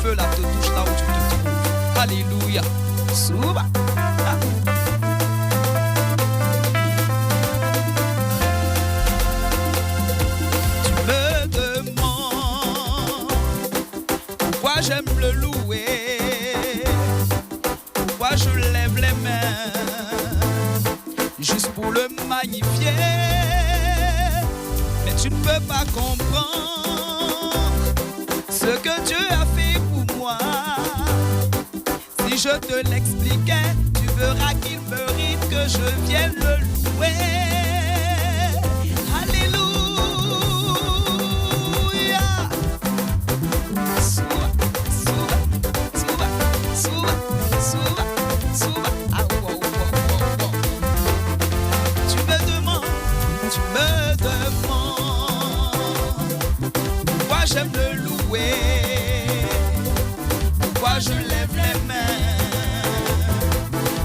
feu là te touche là où tu te trouves. Alléluia. Souba. Tu me demandes pourquoi j'aime le louer, pourquoi je lève les mains juste pour le magnifier. Mais tu ne peux pas comprendre ce que Dieu a fait pour moi. Si je te l'expliquais, tu verras qu'il mérite que je vienne le louer. Alléluia. Souba, souba, souba, souba, souba, souba. Ah, wow, wow, wow, wow. Tu me demandes pourquoi j'aime le louer, pourquoi je lève les mains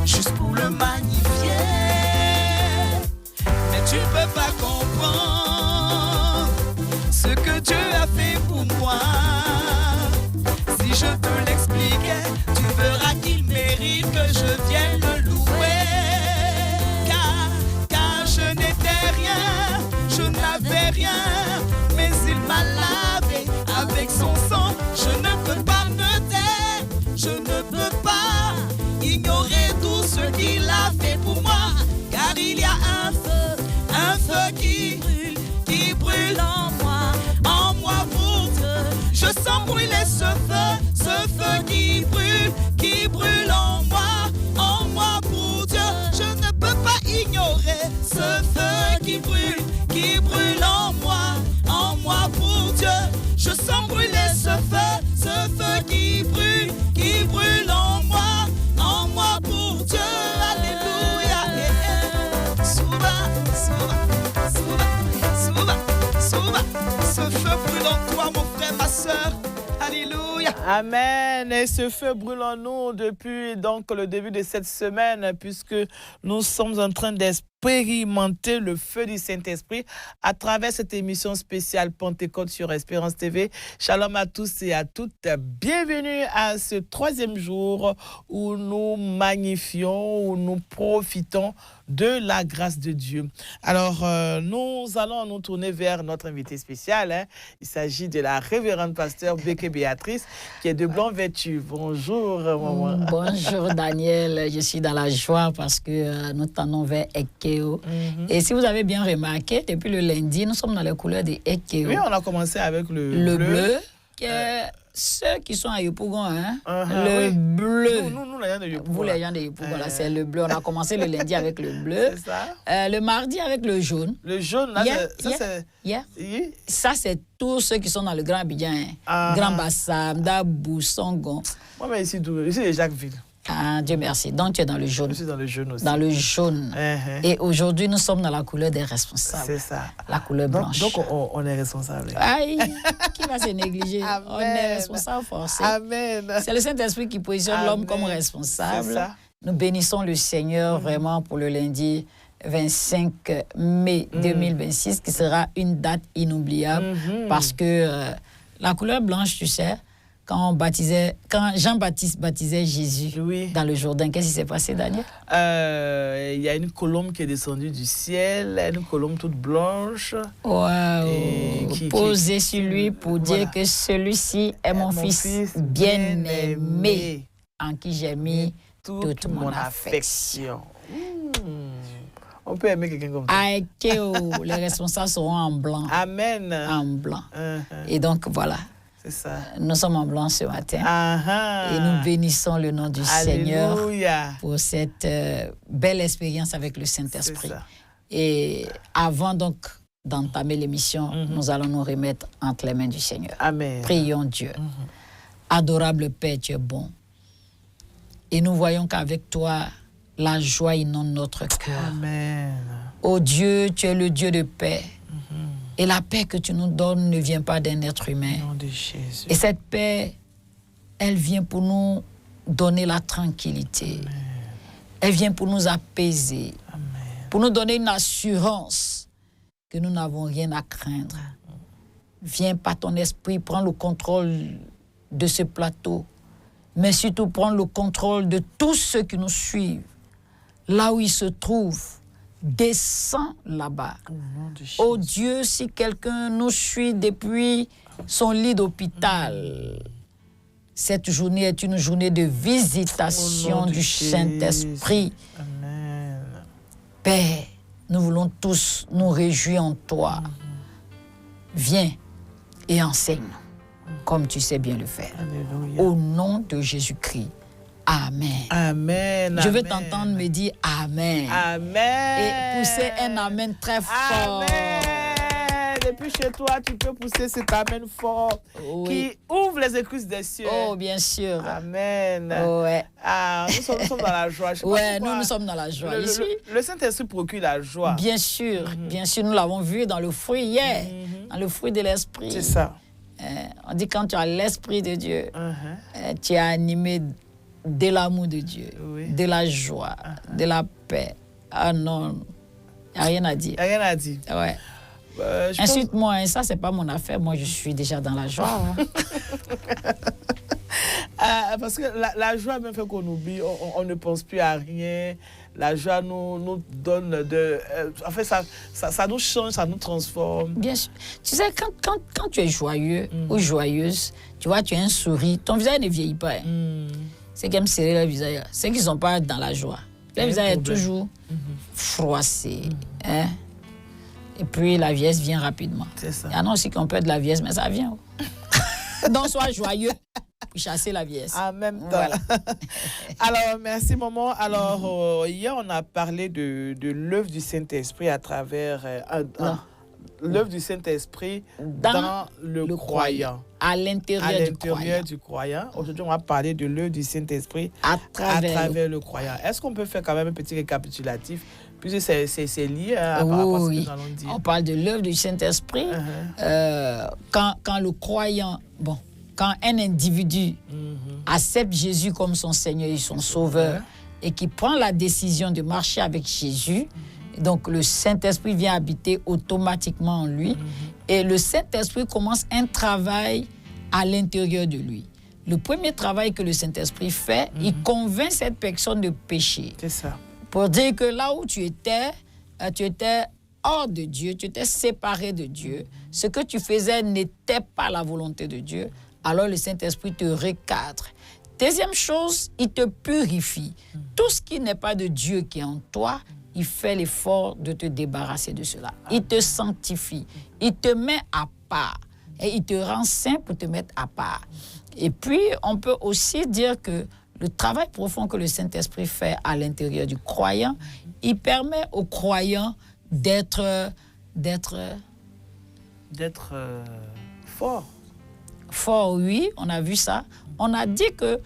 juste pour le magnifier. Mais tu ne peux pas comprendre ce que Dieu a fait pour moi. Si je te l'expliquais, tu verras qu'il mérite que je vienne le louer. Car je n'étais rien, je n'avais rien, mais il m'a lavé avec son sang. Je ne peux pas me taire, je ne peux pas ignorer tout ce qu'il a fait pour moi. Car il y a un feu qui brûle en moi pour Dieu. Je sens brûler ce feu qui brûle en moi pour Dieu. Je ne peux pas ignorer ce feu qui brûle en moi pour Dieu. Je sens brûler ce feu qui brûle en moi pour Dieu. Alléluia. Souba, souba, souba, souba, souba. Ce feu brûle en toi, mon frère, ma soeur. Alléluia. Amen. Et ce feu brûle en nous depuis donc le début de cette semaine, puisque nous sommes en train d'expérimenter le feu du Saint-Esprit à travers cette émission spéciale Pentecôte sur Espérance TV. Shalom à tous et à toutes. Bienvenue à ce 3e jour où nous magnifions, où nous profitons de la grâce de Dieu. Alors, nous allons nous tourner vers notre invité spécial. Hein. Il s'agit de la révérende pasteur Béké Béatrice, qui est de blanc vêtu. Bonjour, maman. Bonjour, Daniel. Je suis dans la joie parce que nous tendons vers Ekeo. Et si vous avez bien remarqué, depuis le lundi, nous sommes dans les couleurs de Ekeo. Oui, on a commencé avec le bleu. Ceux qui sont à Yopougon, hein, le bleu. Nous, les gens de Yopougon. Vous, les gens de Yopougon, là, c'est le bleu. On a commencé le lundi avec le bleu. C'est ça. Le mardi avec le jaune. Le jaune, là, c'est... Ça, c'est tous ceux qui sont dans le Grand Abidjan. Hein. Grand Bassam, Dabou, Songon. Moi, mais ici, c'est Jacquesville. Ah, Dieu merci. Donc, tu es dans le jaune. Je suis dans le jaune aussi. Dans le jaune. Et aujourd'hui, nous sommes dans la couleur des responsables. C'est ça. La couleur blanche. Donc on est responsable. Aïe, qui va se négliger? On est responsable forcé. Amen. C'est le Saint-Esprit qui positionne l'homme comme responsable. C'est ça. Nous bénissons le Seigneur vraiment pour le lundi 25 mai 2026, qui sera une date inoubliable parce que la couleur blanche, tu sais, quand Jean-Baptiste baptisait Jésus dans le Jourdain, qu'est-ce qui s'est passé, Daniel? Il y a une colombe qui est descendue du ciel, une colombe toute blanche. Posée sur lui pour dire que celui-ci est mon fils bien-aimé, en qui j'ai mis toute mon affection. On peut aimer quelqu'un comme ça. Les responsables seront en blanc. Amen. En blanc. Et donc, voilà. C'est ça. Nous sommes en blanc ce matin. Et nous bénissons le nom du Seigneur pour cette belle expérience avec le Saint-Esprit. Et avant donc d'entamer l'émission, nous allons nous remettre entre les mains du Seigneur. Amen. Prions Dieu. Adorable Père, tu es bon. Et nous voyons qu'avec toi, la joie inonde notre cœur. Amen. Oh Dieu, tu es le Dieu de paix. Et la paix que tu nous donnes ne vient pas d'un être humain. Au nom de Jésus. Et cette paix, elle vient pour nous donner la tranquillité. Amen. Elle vient pour nous apaiser. Amen. Pour nous donner une assurance que nous n'avons rien à craindre. Viens par ton esprit, prends le contrôle de ce plateau, mais surtout prendre le contrôle de tous ceux qui nous suivent. Là où ils se trouvent, descends là-bas. Oh Dieu, si quelqu'un nous suit depuis son lit d'hôpital, cette journée est une journée de visitation du Saint-Esprit. Amen. Père, nous voulons tous nous réjouir en toi. Viens et enseigne comme tu sais bien le faire. Alléluia. Au nom de Jésus-Christ. Amen. Amen. Je veux amen. t'entendre me dire Amen. Amen. Et pousser un Amen très fort. Amen. Depuis chez toi, tu peux pousser cet Amen fort Oui. qui ouvre les écluses des cieux. Oh, bien sûr. Amen. Ouais. Ah, nous sommes dans la joie. Je sais pas Ouais, pourquoi. nous sommes dans la joie Le, ici. le Saint-Esprit procure la joie. Bien sûr, nous l'avons vu dans le fruit hier, dans le fruit de l'esprit. C'est ça. On dit quand tu as l'esprit de Dieu, tu es animé de l'amour de Dieu, Oui. de la joie, de la paix. Ah non, il n'y a rien à dire. Rien à dire. Ouais. Je pense- Insulte-moi, hein, ça c'est pas mon affaire, moi je suis déjà dans la joie. Hein. Parce que la joie même fait qu'on oublie, on ne pense plus à rien. La joie nous donne de... en fait, ça nous change, ça nous transforme. Bien sûr. Tu sais, quand tu es joyeux ou joyeuse, tu vois, tu as un sourire, ton visage ne vieillit pas. Hein. Ceux qui aiment serrer leur visage, ceux qui ne sont pas dans la joie, leur visage est toujours froissé. Hein? Et puis la vieillesse vient rapidement. C'est ça. Il y en a aussi qui ont peur de la vieillesse, mais ça vient. Donc sois joyeux pour chasser la vieillesse. En même temps. Voilà. Alors, merci, maman. Alors, hier, on a parlé de l'œuvre du Saint-Esprit à travers... l'œuvre du Saint-Esprit dans le croyant. À l'intérieur du croyant. Aujourd'hui, on va parler de l'œuvre du Saint-Esprit à travers le croyant. Est-ce qu'on peut faire quand même un petit récapitulatif, puisque c'est lié à rapport à ce que nous allons dire. On parle de l'œuvre du Saint-Esprit. Quand le croyant, quand un individu accepte Jésus comme son Seigneur et son Sauveur et qui prend la décision de marcher avec Jésus, donc le Saint-Esprit vient habiter automatiquement en lui et le Saint-Esprit commence un travail à l'intérieur de lui. Le premier travail que le Saint-Esprit fait, il convainc cette personne de pécher. C'est ça. Pour dire que là où tu étais hors de Dieu, tu étais séparé de Dieu. Ce que tu faisais n'était pas la volonté de Dieu. Alors le Saint-Esprit te recadre. Deuxième chose, il te purifie. Tout ce qui n'est pas de Dieu qui est en toi, il fait l'effort de te débarrasser de cela. Il te sanctifie. Il te met à part. Et il te rend saint pour te mettre à part. Et puis, on peut aussi dire que le travail profond que le Saint-Esprit fait à l'intérieur du croyant, il permet au croyant d'être fort. Fort, oui, on a vu ça. On a dit que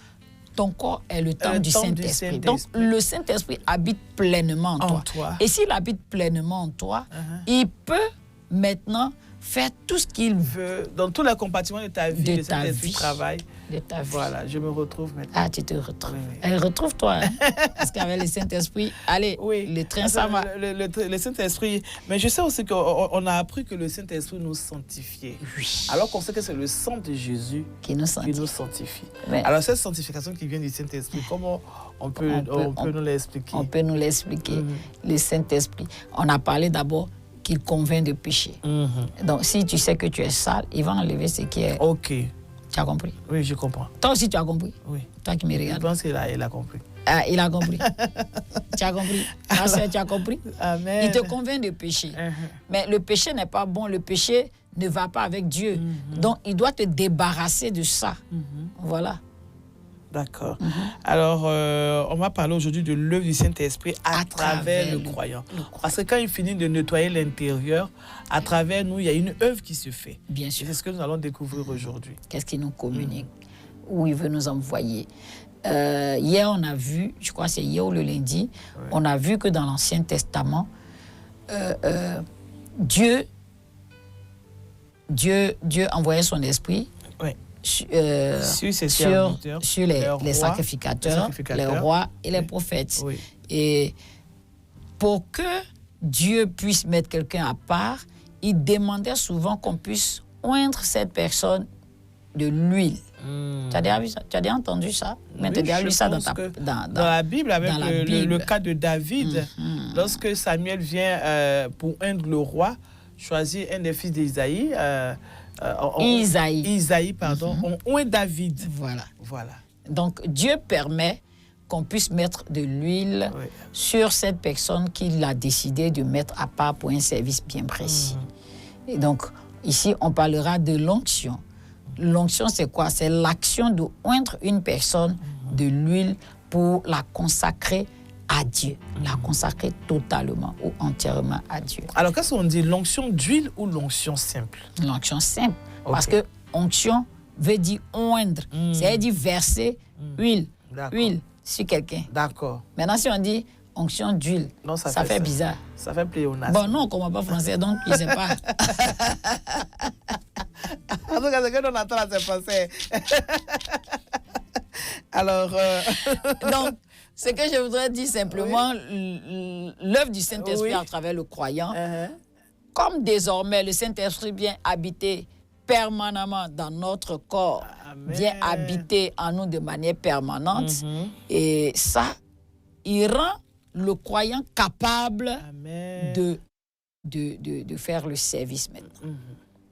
ton corps est le temple du Saint-Esprit. Donc, le Saint-Esprit habite pleinement en toi. Et s'il habite pleinement en toi, il peut maintenant faire tout ce qu'il veut. Dans tous les compartiments de ta vie, le Saint-Esprit travaille. De ta vie. Voilà, je me retrouve maintenant. Ah, tu te retrouves. Oui. Retrouve-toi. Hein? Parce qu'avec le Saint-Esprit, allez, le train, ça va. Le Saint-Esprit, mais je sais aussi qu'on a appris que le Saint-Esprit nous sanctifiait. Oui. Alors qu'on sait que c'est le sang de Jésus qui nous sanctifie. Mais alors, cette sanctification qui vient du Saint-Esprit, comment on peut nous l'expliquer? On peut nous l'expliquer. Le Saint-Esprit. On a parlé d'abord qu'il convainc de péché. Donc, si tu sais que tu es sale, il va enlever ce qui est... Ok. Tu as compris? Oui, je comprends. Toi aussi, tu as compris? Oui. Toi qui me regardes. Je pense qu'il a compris. Ah, il a compris. Tu as compris? Ma soeur, tu as compris? Amen. Il te convainc de péché. Mais le péché n'est pas bon. Le péché ne va pas avec Dieu. Donc, il doit te débarrasser de ça. Voilà. D'accord. Alors, on va parler aujourd'hui de l'œuvre du Saint-Esprit à travers le croyant. Parce que quand il finit de nettoyer l'intérieur, à travers nous, il y a une œuvre qui se fait. Bien sûr. C'est ce que nous allons découvrir aujourd'hui. Qu'est-ce qu'il nous communique? Où il veut nous envoyer. Hier, on a vu, je crois que c'est hier ou le lundi, on a vu que dans l'Ancien Testament, Dieu envoyait son esprit sur les sacrificateurs, les rois et les prophètes. Oui. Et pour que Dieu puisse mettre quelqu'un à part, il demandait souvent qu'on puisse oindre cette personne de l'huile. Tu as déjà vu ça? Tu as déjà entendu ça? Mais tu as déjà lu ça dans la Bible, avec dans la Bible. Le cas de David. Lorsque Samuel vient pour ungre le roi, choisit un des fils d'Isaïe. Isaïe, pardon. On oint David. Voilà. Donc, Dieu permet qu'on puisse mettre de l'huile sur cette personne qu'il a décidé de mettre à part pour un service bien précis. Et donc, ici, on parlera de l'onction. L'onction, c'est quoi? C'est l'action de oindre une personne de l'huile pour la consacrer à Dieu, la consacrer totalement ou entièrement à Dieu. Alors, qu'est-ce qu'on dit? L'onction d'huile ou l'onction simple? L'onction simple. Parce que onction veut dire oindre, c'est-à-dire verser huile sur quelqu'un. D'accord. Maintenant, si on dit onction d'huile, ça fait bizarre. Ça fait pléonasme. Bon, non, on ne comprend pas français, donc je ne sais pas. En tout cas, ce que l'on entend là, c'est français. Alors... Donc, ce que je voudrais dire simplement, l'œuvre du Saint-Esprit à travers le croyant, comme désormais le Saint-Esprit vient habiter permanemment dans notre corps, vient habiter en nous de manière permanente, et ça, il rend le croyant capable de faire le service maintenant.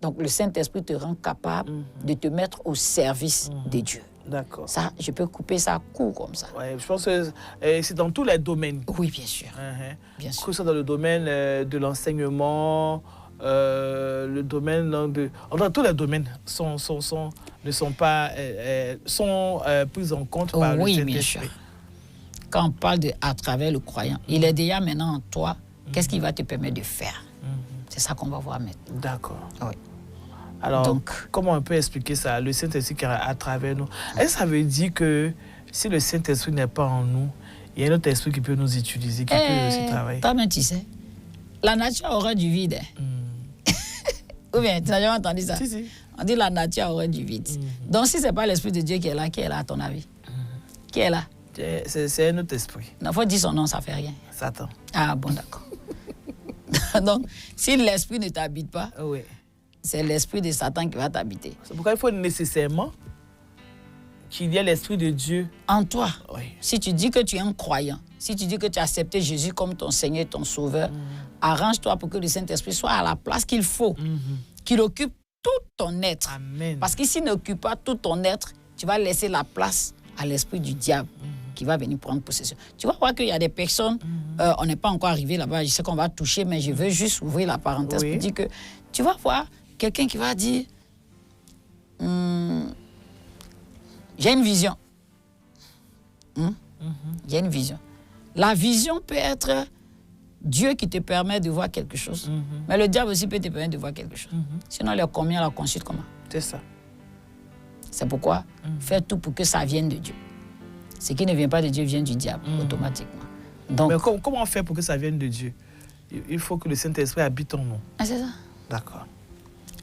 Donc, le Saint-Esprit te rend capable de te mettre au service de Dieu. D'accord. Ça, je peux couper ça court comme ça. Ouais, je pense que c'est dans tous les domaines. Oui, bien sûr. Bien sûr. Que ce soit dans le domaine de l'enseignement, le domaine de... Enfin, tous les domaines sont pris en compte par le Saint-Esprit. Oui, bien sûr. Quand on parle de à travers le croyant, il est déjà maintenant en toi. Qu'est-ce qu'il va te permettre de faire? C'est ça qu'on va voir maintenant. D'accord. Oui. Alors, comment on peut expliquer ça? Le Saint-Esprit qui est à travers nous. Est-ce que ça veut dire que si le Saint-Esprit n'est pas en nous, il y a un autre esprit qui peut nous utiliser, qui peut aussi travailler? Toi-même, tu sais, la nature aurait du vide. Ou bien, tu n'as jamais entendu ça? Si. On dit la nature aurait du vide. Donc, si ce n'est pas l'Esprit de Dieu qui est là à ton avis? Qui est là? C'est un autre esprit. Il faut dire son nom, ça ne fait rien. Satan. Ah bon, d'accord. Donc, si l'Esprit ne t'habite pas, c'est l'Esprit de Satan qui va t'habiter. C'est pourquoi il faut nécessairement qu'il y ait l'Esprit de Dieu en toi. Oui. Si tu dis que tu es un croyant, si tu dis que tu as accepté Jésus comme ton Seigneur et ton Sauveur, arrange-toi pour que le Saint-Esprit soit à la place qu'il faut, qu'il occupe tout ton être. Amen. Parce que s'il n'occupe pas tout ton être, tu vas laisser la place à l'esprit du diable qui va venir prendre possession. Tu vas voir qu'il y a des personnes, on n'est pas encore arrivé là-bas, je sais qu'on va toucher, mais je veux juste ouvrir la parenthèse pour dire que tu vas voir quelqu'un qui va dire j'ai une vision. J'ai une vision. La vision peut être Dieu qui te permet de voir quelque chose, mais le diable aussi peut te permettre de voir quelque chose. Sinon, les combien la consulte comment? C'est ça. C'est pourquoi fais tout pour que ça vienne de Dieu. Ce qui ne vient pas de Dieu vient du diable, automatiquement. Donc, mais comment on fait pour que ça vienne de Dieu? Il faut que le Saint-Esprit habite en nous. C'est ça. D'accord.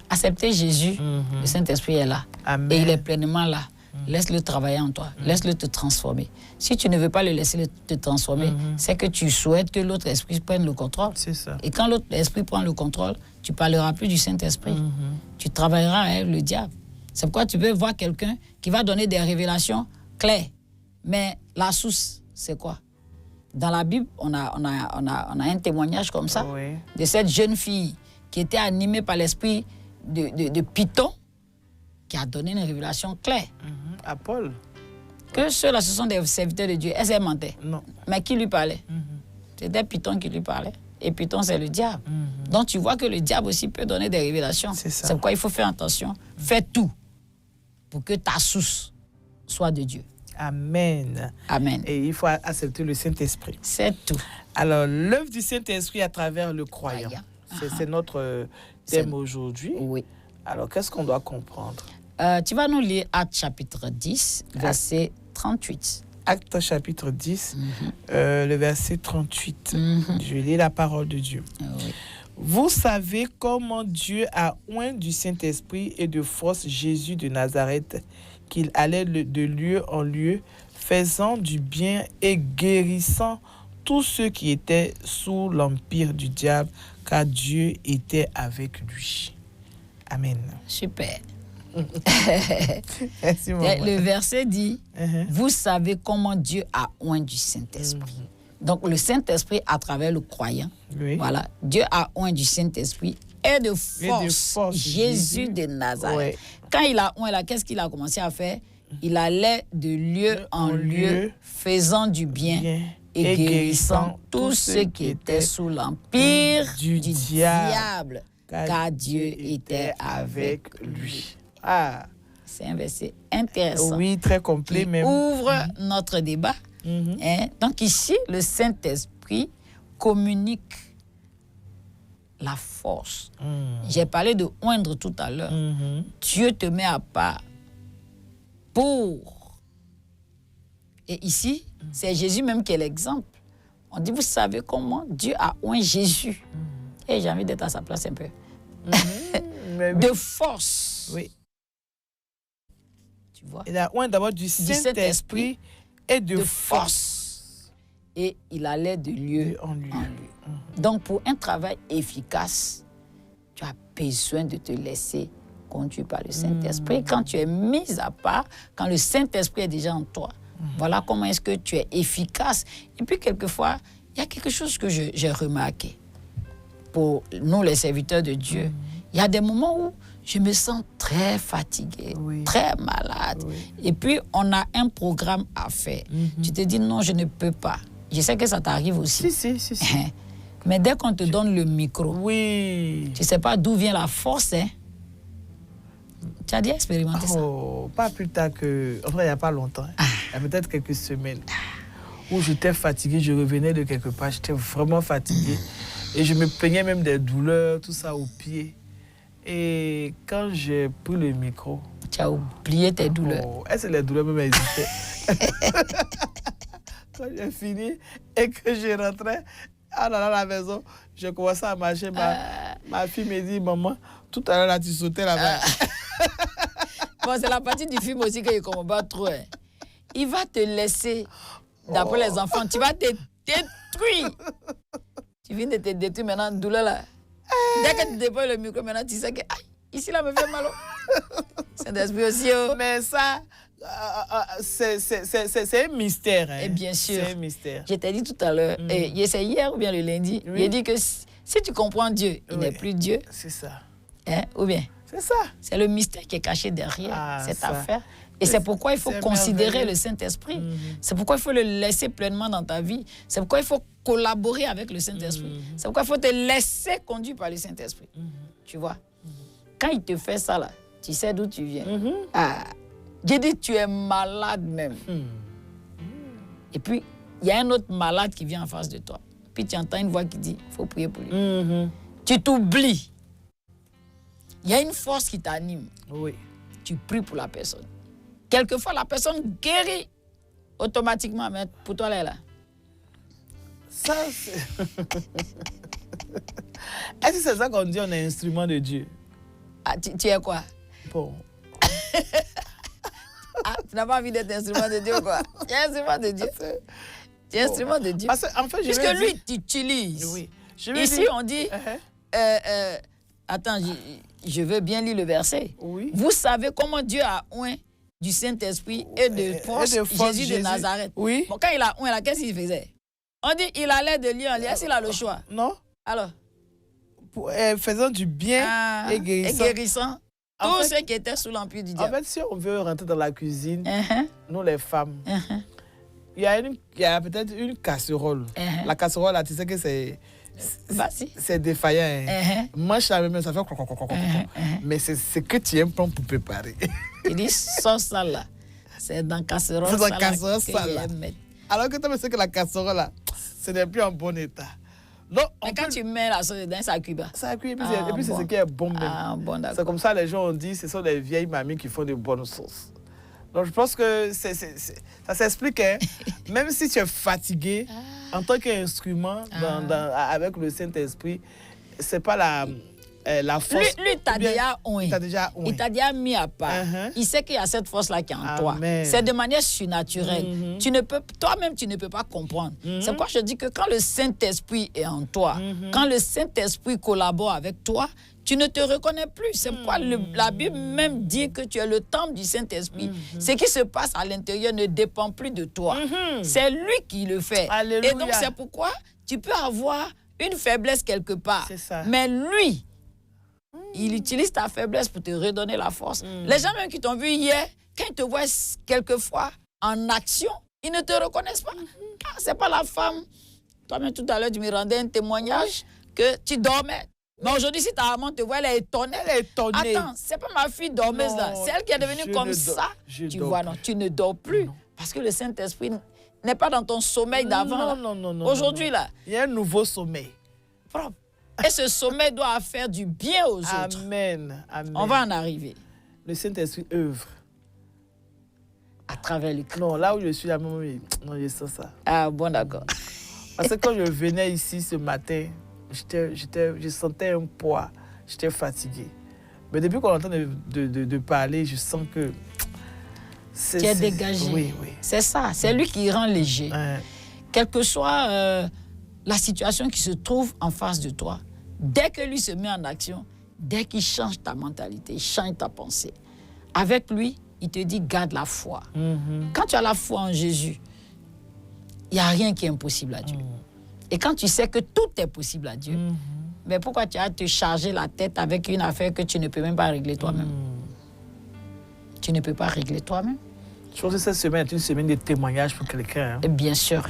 Accepter Jésus, le Saint-Esprit est là. Amen. Et il est pleinement là. Laisse-le travailler en toi. Laisse-le te transformer. Si tu ne veux pas le laisser te transformer, c'est que tu souhaites que l'autre esprit prenne le contrôle. C'est ça. Et quand l'autre esprit prend le contrôle, tu ne parleras plus du Saint-Esprit. Tu travailleras avec le diable. C'est pourquoi tu peux voir quelqu'un qui va donner des révélations claires. Mais la source, c'est quoi? Dans la Bible, on a un témoignage comme ça de cette jeune fille qui était animée par l'esprit de Python, qui a donné une révélation claire. À Paul. Que ceux-là, ce sont des serviteurs de Dieu. Elle mentait. Non. Mais qui lui parlait? C'était Python qui lui parlait. Et Python, c'est le diable. Donc, tu vois que le diable aussi peut donner des révélations. C'est pourquoi il faut faire attention. Fais tout pour que ta source soit de Dieu. Amen. Amen. Et il faut accepter le Saint-Esprit. C'est tout. Alors, l'œuvre du Saint-Esprit à travers le croyant. C'est notre thème aujourd'hui. Oui. Alors, qu'est-ce qu'on doit comprendre? Tu vas nous lire Actes chapitre 10, verset 38. Actes chapitre 10, le verset 38. Je lis la parole de Dieu. Oui. Vous savez comment Dieu a oint du Saint-Esprit et de force Jésus de Nazareth, qu'il allait de lieu en lieu, faisant du bien et guérissant tous ceux qui étaient sous l'empire du diable, car Dieu était avec lui. Amen. Super. Merci, maman. Le verset dit, vous savez comment Dieu a oint du Saint-Esprit. Donc, le Saint-Esprit, à travers le croyant, Oui. voilà, Dieu a oint du Saint-Esprit et de force, Jésus de Nazareth. Ouais. Quand il a oint là, qu'est-ce qu'il a commencé à faire? Il allait de lieu en lieu, faisant du bien et guérissant tous ceux qui étaient sous l'empire du diable, car Dieu était avec lui. Ah, c'est un verset intéressant. Oui, très complet qui même. ouvre notre débat. Hein? Donc ici, le Saint-Esprit communique la force. J'ai parlé de oindre tout à l'heure. Dieu te met à part pour. Et ici, c'est Jésus même qui est l'exemple. On dit, vous savez comment Dieu a oint Jésus. Et j'ai envie d'être à sa place un peu. De force. Oui. Tu vois? Il a oint d'abord du Saint-Esprit et de force. Et il allait de lieu en lieu. Donc, pour un travail efficace, tu as besoin de te laisser conduire par le Saint-Esprit. Quand tu es mis à part, quand le Saint-Esprit est déjà en toi, voilà comment est-ce que tu es efficace. Et puis, quelquefois, il y a quelque chose que j'ai remarqué. Pour nous, les serviteurs de Dieu, il y a des moments où je me sens très fatiguée, très malade. Et puis, on a un programme à faire. Tu te dis, non, je ne peux pas. Je sais que ça t'arrive aussi. Si. Mais dès qu'on te donne le micro, tu ne sais pas d'où vient la force. Hein? Tu as déjà expérimenté ça? Pas plus tard que... Enfin, il n'y a pas longtemps. Il y a peut-être quelques semaines où j'étais fatiguée, je revenais de quelque part, j'étais vraiment fatiguée. Et je me plaignais même des douleurs, tout ça au pied. Et quand j'ai pris le micro... Tu as oublié tes douleurs. Est-ce que les douleurs même existaient? Quand j'ai fini et que je rentrais à la maison, j'ai commencé à marcher. Ma fille me dit, maman, tout à l'heure là, tu sautais là-bas. Bon, c'est la partie du film aussi que je ne comprends pas trop. Hein. Il va te laisser, d'après les enfants, tu vas te détruire. Tu viens de te détruire maintenant, douleur là. Dès que tu déposes le micro, maintenant, tu sais que ici là me fait mal. C'est d'esprit aussi. Mais ça, c'est un mystère. Hein. Et bien sûr. C'est un mystère. Je t'ai dit tout à l'heure, c'est hier ou bien le lundi, j'ai dit que si tu comprends Dieu, il n'est plus Dieu. C'est ça. Hein, ou bien? C'est ça. C'est le mystère qui est caché derrière cette affaire. Et c'est pourquoi il faut considérer le Saint-Esprit. C'est pourquoi il faut le laisser pleinement dans ta vie. C'est pourquoi il faut collaborer avec le Saint-Esprit. C'est pourquoi il faut te laisser conduire par le Saint-Esprit. Tu vois? Quand il te fait ça, là, tu sais d'où tu viens. J'ai dit, tu es malade même. Et puis, il y a un autre malade qui vient en face de toi. Puis tu entends une voix qui dit, il faut prier pour lui. Tu t'oublies. Il y a une force qui t'anime. Oui. Tu pries pour la personne. Quelquefois, la personne guérit automatiquement. Mais pour toi, elle est là. Ça, c'est... Est-ce que c'est ça qu'on dit, on est instrument de Dieu? Ah, tu es quoi? Bon. Tu n'as pas envie d'être instrument de Dieu, quoi? Tu es instrument de Dieu. Tu es instrument de Dieu. Parce que, en fait, puisque lui t'utilise. Oui. Ici, on dit... Attends, je veux bien lire le verset. Oui. Vous savez comment Dieu a oint du Saint-Esprit et de force Jésus de Nazareth. Oui. Bon, quand il a oint là, qu'est-ce qu'il faisait? On dit il allait de lieu en lieu. Est-ce qu'il a le choix? Non. Alors? Faisant du bien et guérissant. Tous ceux qui étaient sous l'empire du diable. En fait, si on veut rentrer dans la cuisine, nous les femmes, il y a peut-être une casserole. La casserole, là, tu sais que c'est défaillant. Moi, je savais même, ça fait... Mais c'est ce que tu aimes prendre pour préparer. Tu dis, sauce ça là. C'est dans casserole ça. C'est dans casserole ça là. Alors que tu sais que la casserole là, ce n'est plus en bon état. Donc, mais quand tu mets la sauce dedans, ça cuit pas. Ça cuit, et puis c'est ce qui est bon même. Bon, c'est comme ça, les gens ont dit, ce sont les vieilles mamies qui font de bonnes sauces. Donc, je pense que ça s'explique. Hein? Même si tu es fatigué, en tant qu'instrument avec le Saint-Esprit, ce n'est pas la force. Lui t'a déjà oint. Il t'a déjà mis à part. Il sait qu'il y a cette force-là qui est en toi. C'est de manière surnaturelle. Toi-même, tu ne peux pas comprendre. C'est pourquoi je dis que quand le Saint-Esprit est en toi, quand le Saint-Esprit collabore avec toi, tu ne te reconnais plus. C'est pourquoi la Bible même dit que tu es le temple du Saint-Esprit. Ce qui se passe à l'intérieur ne dépend plus de toi. C'est lui qui le fait. Alléluia. Et donc, c'est pourquoi tu peux avoir une faiblesse quelque part. C'est ça. Mais lui, il utilise ta faiblesse pour te redonner la force. Les gens même qui t'ont vu hier, quand ils te voient quelquefois en action, ils ne te reconnaissent pas. Ah, c'est pas la femme. Toi-même, tout à l'heure, tu me rendais un témoignage que tu dormais. Mais aujourd'hui, si ta maman te voit, elle est étonnée. Elle est étonnée. Attends, c'est pas ma fille dormeuse là. C'est elle qui est devenue comme ça. Tu vois, non, tu ne dors plus. Non. Parce que le Saint-Esprit n'est pas dans ton sommeil d'avant. Non. Aujourd'hui, là. Il y a un nouveau sommeil. Propre. Et ce sommeil doit faire du bien aux autres. Amen. On va en arriver. Le Saint-Esprit œuvre. À travers le cœur. Non, là où je suis, non, je sens ça. Ah bon, d'accord. Parce que quand je venais ici ce matin, je sentais un poids. J'étais fatiguée. Mais depuis qu'on entend de parler, je sens que... Tu es dégagé. Oui. C'est ça. C'est lui qui rend léger. Quelle que soit la situation qui se trouve en face de toi, dès que lui se met en action, dès qu'il change ta mentalité, il change ta pensée, avec lui, il te dit, garde la foi. Quand tu as la foi en Jésus, il n'y a rien qui est impossible à Dieu. Et quand tu sais que tout est possible à Dieu, mais pourquoi tu as à te charger la tête avec une affaire que tu ne peux même pas régler toi-même? Tu ne peux pas régler toi-même. Je pense que cette semaine est une semaine de témoignage pour quelqu'un. Hein? Bien sûr.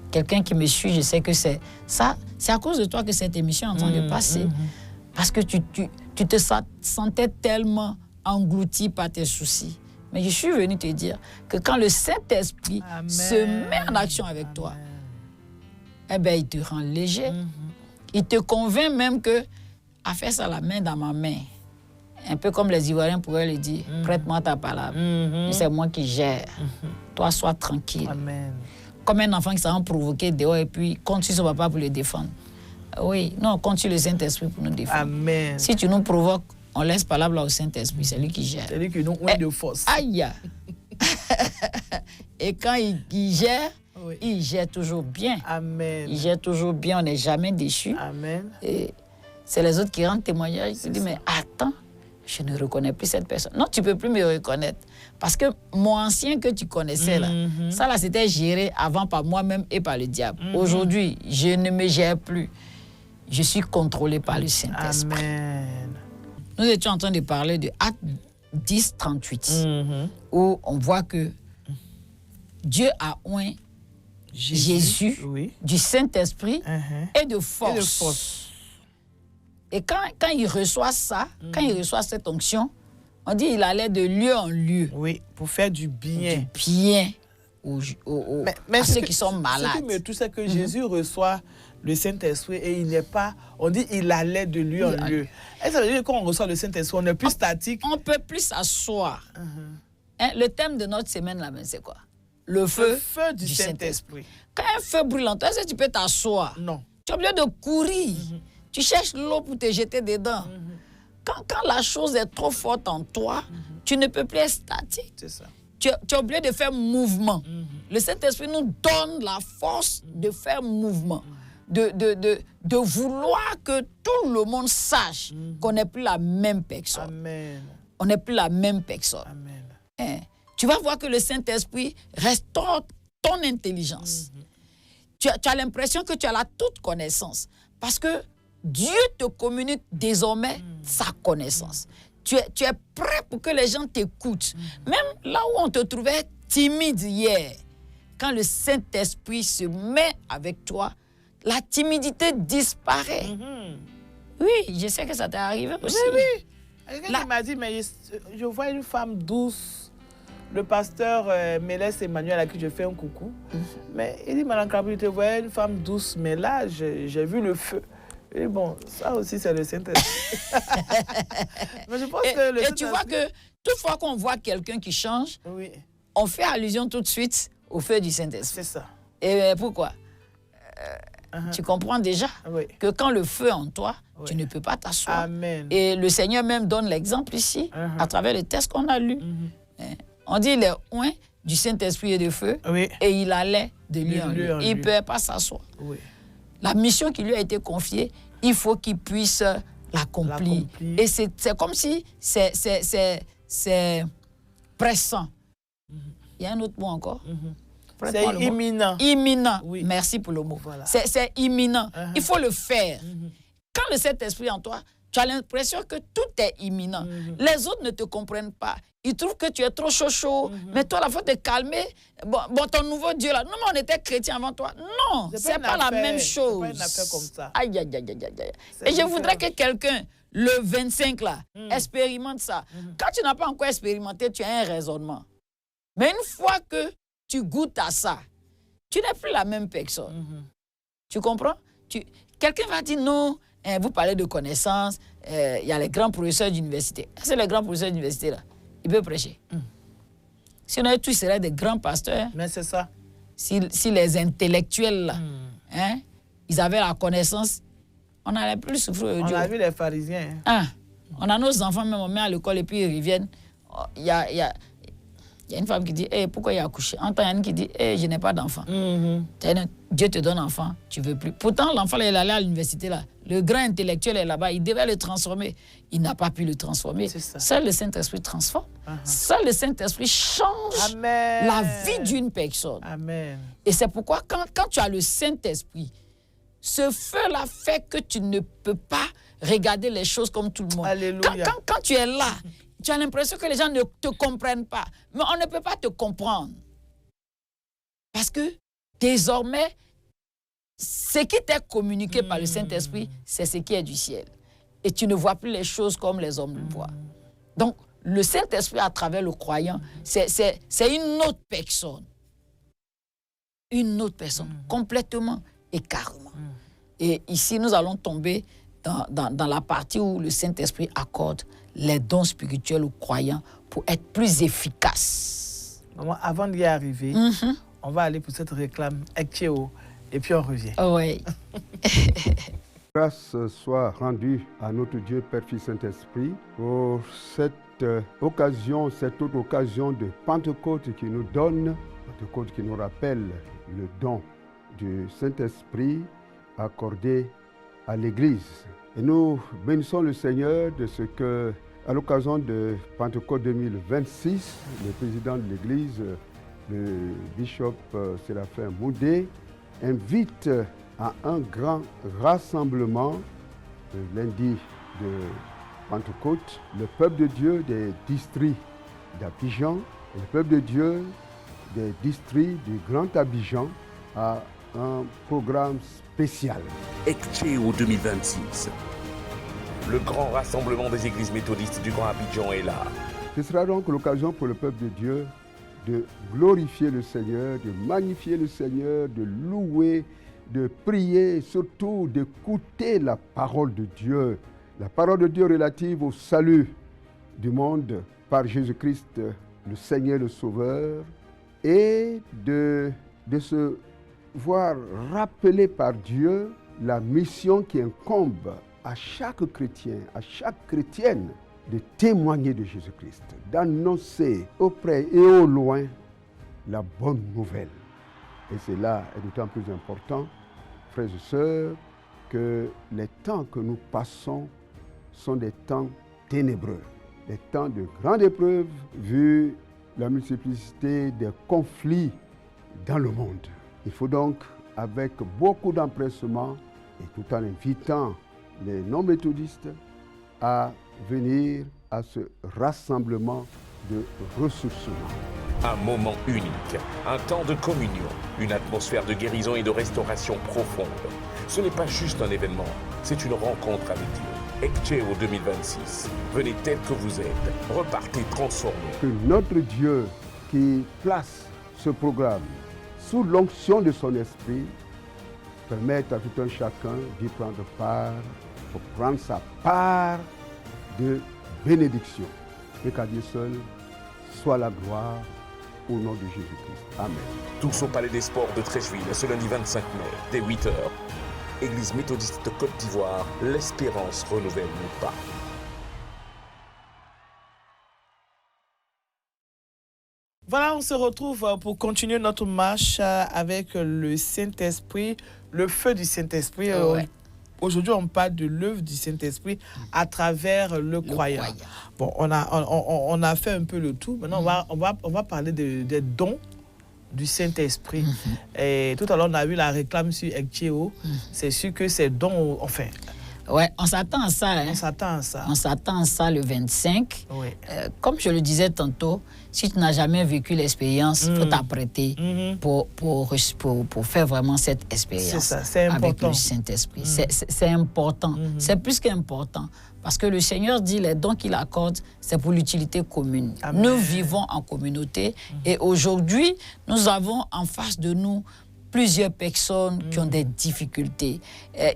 Quelqu'un qui me suit, je sais que c'est ça. C'est à cause de toi que cette émission est en train de passer. Parce que tu te sentais tellement englouti par tes soucis. Mais je suis venu te dire que quand le Saint-Esprit se met en action avec toi, eh bien, il te rend léger. Il te convainc même que à faire ça la main dans ma main. Un peu comme les Ivoiriens pourraient le dire, prête-moi ta parole. C'est moi qui gère. Toi, sois tranquille. Amen. Comme un enfant qui s'en provoqué dehors et puis compte sur son papa pour le défendre. Oui, non, compte sur le Saint-Esprit pour nous défendre. Amen. Si tu nous provoques, on laisse parole au Saint-Esprit, c'est lui qui gère. C'est lui qui nous ouvre de force. Aïe! Et quand il gère, il gère toujours bien. Amen. Il gère toujours bien, on n'est jamais déçu. Amen. Et c'est les autres qui rendent témoignage. Ils disent, mais attends, je ne reconnais plus cette personne. Non, tu ne peux plus me reconnaître. Parce que mon ancien que tu connaissais, là, ça, là, c'était géré avant par moi-même et par le diable. Aujourd'hui, je ne me gère plus. Je suis contrôlé par le Saint-Esprit. Amen. Nous étions en train de parler de Acte 10, 38, où on voit que Dieu a oint Jésus du Saint-Esprit et de force. Et quand il reçoit ça, quand il reçoit cette onction, on dit qu'il allait de lieu en lieu. Oui, pour faire du bien. Du bien à ceux qui sont malades. Ce qui me touche, c'est que Jésus reçoit le Saint-Esprit et il n'est pas... On dit il allait de lieu en lieu. Et ça veut dire que quand on reçoit le Saint-Esprit, on n'est plus statique. On ne peut plus s'asseoir. Hein, le thème de notre semaine, là, c'est quoi? Le feu du Saint-Esprit. Quand un feu brûlant, est-ce que tu peux t'asseoir? Non. Tu es obligé de courir. Tu cherches l'eau pour te jeter dedans. Quand la chose est trop forte en toi, tu ne peux plus être statique. C'est ça. Tu es obligé de faire mouvement. Le Saint-Esprit nous donne la force de faire mouvement. De vouloir que tout le monde sache qu'on n'est plus la même personne. Amen. On n'est plus la même personne. Amen. Hein? Tu vas voir que le Saint-Esprit restaure ton intelligence. Tu as l'impression que tu as la toute connaissance. Parce que Dieu te communique désormais sa connaissance. Tu es prêt pour que les gens t'écoutent. Même là où on te trouvait timide hier, quand le Saint-Esprit se met avec toi, la timidité disparaît. Oui, je sais que ça t'est arrivé aussi. Oui. Quelqu'un qui m'a dit, mais je vois une femme douce. Le pasteur Mélès Emmanuel, à qui je fais un coucou. Mais il dit, Madame Kabou, je te voyais une femme douce, mais là, j'ai vu le feu. Et bon, ça aussi, c'est le Saint-Esprit. Mais je pense que le et tu vois que toutefois qu'on voit quelqu'un qui change, on fait allusion tout de suite au feu du Saint-Esprit. C'est ça. Et pourquoi? Tu comprends déjà que quand le feu est en toi, tu ne peux pas t'asseoir. Amen. Et le Seigneur même donne l'exemple ici, à travers le texte qu'on a lu. On dit, il est oint du Saint-Esprit et de feu, et il allait de lieu en lieu. Il ne peut pas s'asseoir. La mission qui lui a été confiée, il faut qu'il puisse l'accomplit. Et c'est comme si c'est pressant. Il y a un autre mot encore. C'est imminent. Imminent. Oui. Merci pour le mot. Voilà. C'est imminent. Il faut le faire. Quand le Saint-Esprit en toi, tu as l'impression que tout est imminent. Les autres ne te comprennent pas. Ils trouvent que tu es trop chaud. Mais toi, la fois de te calmer, bon, ton nouveau Dieu là, non, mais on était chrétiens avant toi. Non, c'est pas la même chose. C'est pas une affaire comme ça. Aïe, aïe, aïe, aïe, aïe. Et je voudrais que quelqu'un, le 25 là, expérimente ça. Quand tu n'as pas encore expérimenté, tu as un raisonnement. Mais une fois que tu goûtes à ça, tu n'es plus la même personne. Tu comprends? Quelqu'un va dire non, vous parlez de connaissances, il y a les grands professeurs d'université. C'est les grands professeurs d'université là. Ils peuvent prêcher. Sinon, tous seraient des grands pasteurs. Mais c'est ça. Si les intellectuels, là, ils avaient la connaissance, on n'allait plus souffrir. On a vu les pharisiens. On a nos enfants, même on met à l'école et puis ils reviennent. Il y a une femme qui dit pourquoi il a accouché. En temps, il y a une qui dit je n'ai pas d'enfant. Dieu te donne enfant, tu ne veux plus. Pourtant, l'enfant, il allait à l'université là. Le grand intellectuel est là-bas, il devait le transformer. Il n'a pas pu le transformer. Seul le Saint-Esprit transforme. Seul le Saint-Esprit change la vie d'une personne. Amen. Et c'est pourquoi quand tu as le Saint-Esprit, ce feu-là fait que tu ne peux pas regarder les choses comme tout le monde. Alléluia. Quand tu es là, tu as l'impression que les gens ne te comprennent pas. Mais on ne peut pas te comprendre. Parce que désormais, ce qui t'est communiqué par le Saint-Esprit, c'est ce qui est du ciel. Et tu ne vois plus les choses comme les hommes le voient. Donc, le Saint-Esprit, à travers le croyant, c'est une autre personne. Une autre personne, complètement et carrément. Et ici, nous allons tomber dans la partie où le Saint-Esprit accorde les dons spirituels aux croyants pour être plus efficaces. Maman, avant d'y arriver, on va aller pour cette réclame Ekcheo et puis on revient. Oui. Grâce soit rendue à notre Dieu, Père, Fils, Saint-Esprit, pour cette occasion, cette autre occasion de Pentecôte qui nous donne, Pentecôte qui nous rappelle le don du Saint-Esprit accordé à l'Église. Et nous bénissons le Seigneur de ce que, à l'occasion de Pentecôte 2026, le président de l'Église, le bishop Séraphin Moudé, invite à un grand rassemblement le lundi de Pentecôte, le peuple de Dieu des districts d'Abidjan et le peuple de Dieu des districts du Grand Abidjan à un programme spécial. Ekcheo 2026. Le grand rassemblement des églises méthodistes du Grand Abidjan est là. Ce sera donc l'occasion pour le peuple de Dieu de glorifier le Seigneur, de magnifier le Seigneur, de louer, de prier, surtout d'écouter la parole de Dieu. La parole de Dieu relative au salut du monde par Jésus-Christ, le Seigneur, le Sauveur, et de se voir rappeler par Dieu la mission qui incombe à chaque chrétien, à chaque chrétienne, de témoigner de Jésus-Christ, d'annoncer auprès et au loin la bonne nouvelle. Et cela est d'autant plus important, frères et sœurs, que les temps que nous passons sont des temps ténébreux, des temps de grande épreuve, vu la multiplicité des conflits dans le monde. Il faut donc, avec beaucoup d'empressement, et tout en invitant les non-méthodistes à venir à ce rassemblement de ressourcement. Un moment unique, un temps de communion, une atmosphère de guérison et de restauration profonde. Ce n'est pas juste un événement, c'est une rencontre avec Dieu. Ekcheo 2026. Venez tel que vous êtes, repartez transformés. Que notre Dieu qui place ce programme sous l'onction de son esprit permette à tout un chacun d'y prendre part pour prendre sa part de bénédiction. Et qu'à Dieu seul soit la gloire au nom de Jésus-Christ. Amen. Tous au Palais des Sports de Treichville ce lundi 25 mai, dès 8h. Église méthodiste de Côte d'Ivoire, l'espérance renouvelle nos pas. Voilà, on se retrouve pour continuer notre marche avec le Saint-Esprit, le feu du Saint-Esprit. Ouais. aujourd'hui, on parle de l'œuvre du Saint-Esprit à travers le croyant. Bon, on a fait un peu le tout. Maintenant, on va parler des dons du Saint-Esprit. Et tout à l'heure, on a vu la réclame sur Ecteo. C'est sûr que ces dons, enfin... Ouais, on s'attend à ça. Hein. On s'attend à ça. On s'attend à ça le 25. Oui. Comme je le disais tantôt, si tu n'as jamais vécu l'expérience, il faut t'apprêter pour faire vraiment cette expérience. C'est ça, c'est important. Avec le Saint-Esprit. C'est important. C'est plus qu'important. Parce que le Seigneur dit les dons qu'il accorde, c'est pour l'utilité commune. Amen. Nous vivons en communauté et aujourd'hui, nous avons en face de nous plusieurs personnes qui ont des difficultés.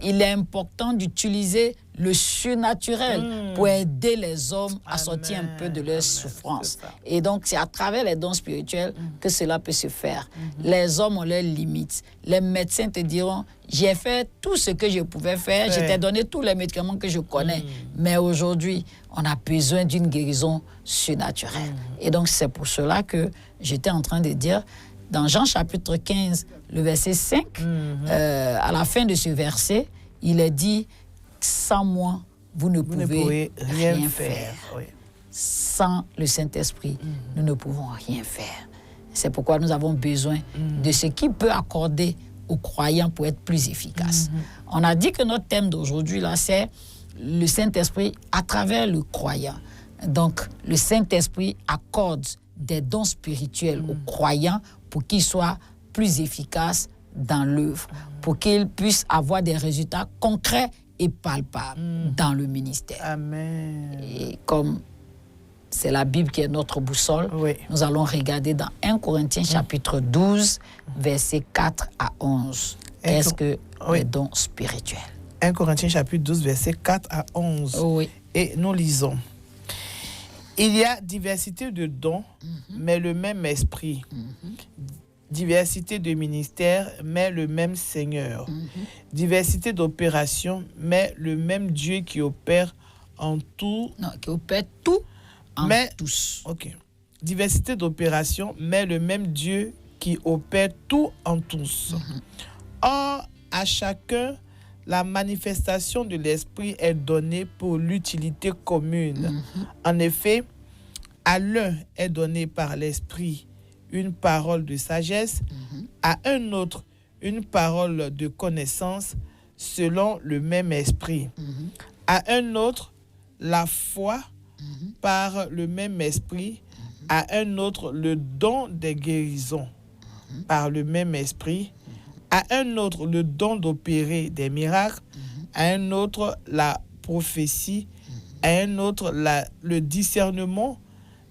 Il est important d'utiliser le surnaturel pour aider les hommes à sortir un peu de leur souffrance. Et donc, c'est à travers les dons spirituels que cela peut se faire. Les hommes ont leurs limites. Les médecins te diront, j'ai fait tout ce que je pouvais faire, je t'ai donné tous les médicaments que je connais. Mais aujourd'hui, on a besoin d'une guérison surnaturelle. Et donc, c'est pour cela que j'étais en train de dire, dans Jean chapitre 15, le verset 5, à la fin de ce verset, il est dit, sans moi, vous ne pouvez rien faire. Oui. Sans le Saint-Esprit, nous ne pouvons rien faire. C'est pourquoi nous avons besoin de ce qui peut accorder aux croyants pour être plus efficaces. On a dit que notre thème d'aujourd'hui, là, c'est le Saint-Esprit à travers le croyant. Donc, le Saint-Esprit accorde des dons spirituels aux croyants pour qu'ils soient plus efficaces dans l'œuvre, pour qu'ils puissent avoir des résultats concrets et palpables dans le ministère. Amen. Et comme c'est la Bible qui est notre boussole, nous allons regarder dans 1 Corinthiens chapitre 12, versets 4 à 11. Qu'est-ce que les dons spirituels? 1 Corinthiens chapitre 12, versets 4 à 11. Oui. Et nous lisons. Il y a diversité de dons, mais le même esprit. Diversité de ministères, mais le même Seigneur. Diversité d'opérations, mais le même Dieu qui opère en tout. Non, qui opère tout en tous. Ok. Diversité d'opérations, mais le même Dieu qui opère tout en tous. Or, à chacun, la manifestation de l'Esprit est donnée pour l'utilité commune. En effet, à l'un est donnée par l'Esprit une parole de sagesse, à un autre une parole de connaissance selon le même Esprit, à un autre la foi par le même Esprit, à un autre le don des guérisons par le même Esprit, à un autre le don d'opérer des miracles, à un autre la prophétie, à un autre le discernement